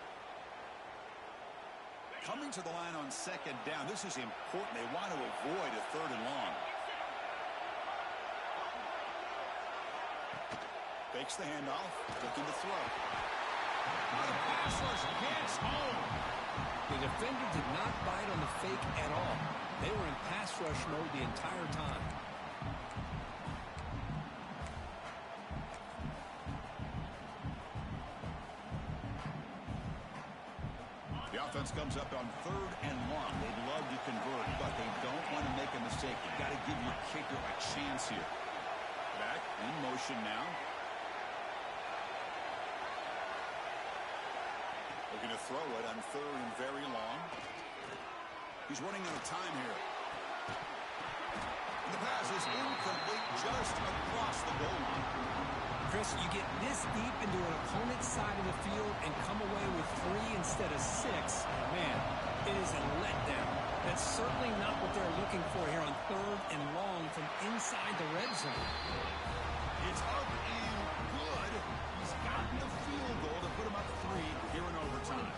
Coming to the line on 2nd down, this is important. They want to avoid a 3rd and long. Fakes the handoff, looking to throw. Oh, the pass rush gets home. The defender did not bite on the fake at all. They were in pass rush mode the entire time. The offense comes up on 3rd and long. They'd love to convert, but they don't want to make a mistake. You've got to give your kicker a chance here. Back in motion now. Looking to throw it on 3rd and very long. He's running out of time here. And the pass is incomplete just across the goal line. Chris, you get this deep into an opponent's side of the field and come away with 3 instead of 6. Man, it is a letdown. That's certainly not what they're looking for here on 3rd and long from inside the red zone. It's up and good. He's gotten the field goal to put him up 3 here in overtime.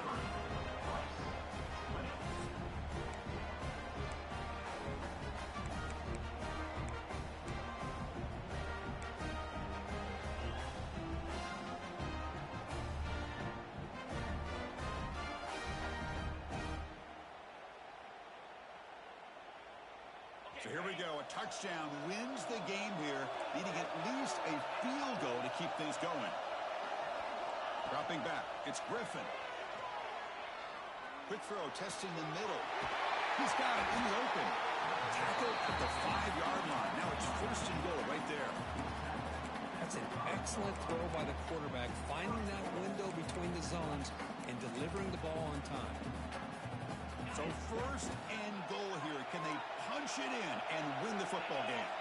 So here we go. A touchdown wins the game here, needing at least a field goal to keep things going. Dropping back. It's Griffin. Quick throw, testing the middle. He's got it in the open. Tackled at the 5-yard line. Now it's 1st and goal right there. That's an excellent throw by the quarterback, finding that window between the zones and delivering the ball on time. So 1st and goal here. Can they punch it in and win the football game?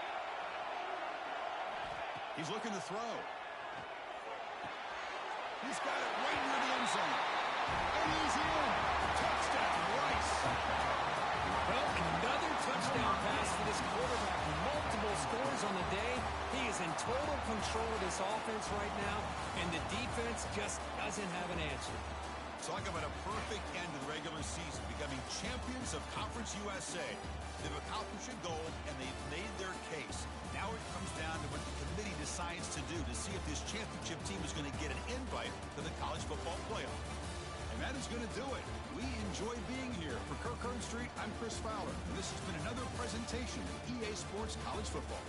He's looking to throw. He's got it right near the end zone. And he's in. Touchdown, Rice. Well, another touchdown pass for this quarterback. Multiple scores on the day. He is in total control of this offense right now, and the defense just doesn't have an answer. Talk about a perfect end to the regular season, becoming champions of Conference USA. They've accomplished a goal, and they've made their case. Now it comes down to what the committee decides to do to see if this championship team is going to get an invite to the college football playoff. And that is going to do it. We enjoy being here. For Kirk Street, I'm Chris Fowler. And this has been another presentation of EA Sports College Football.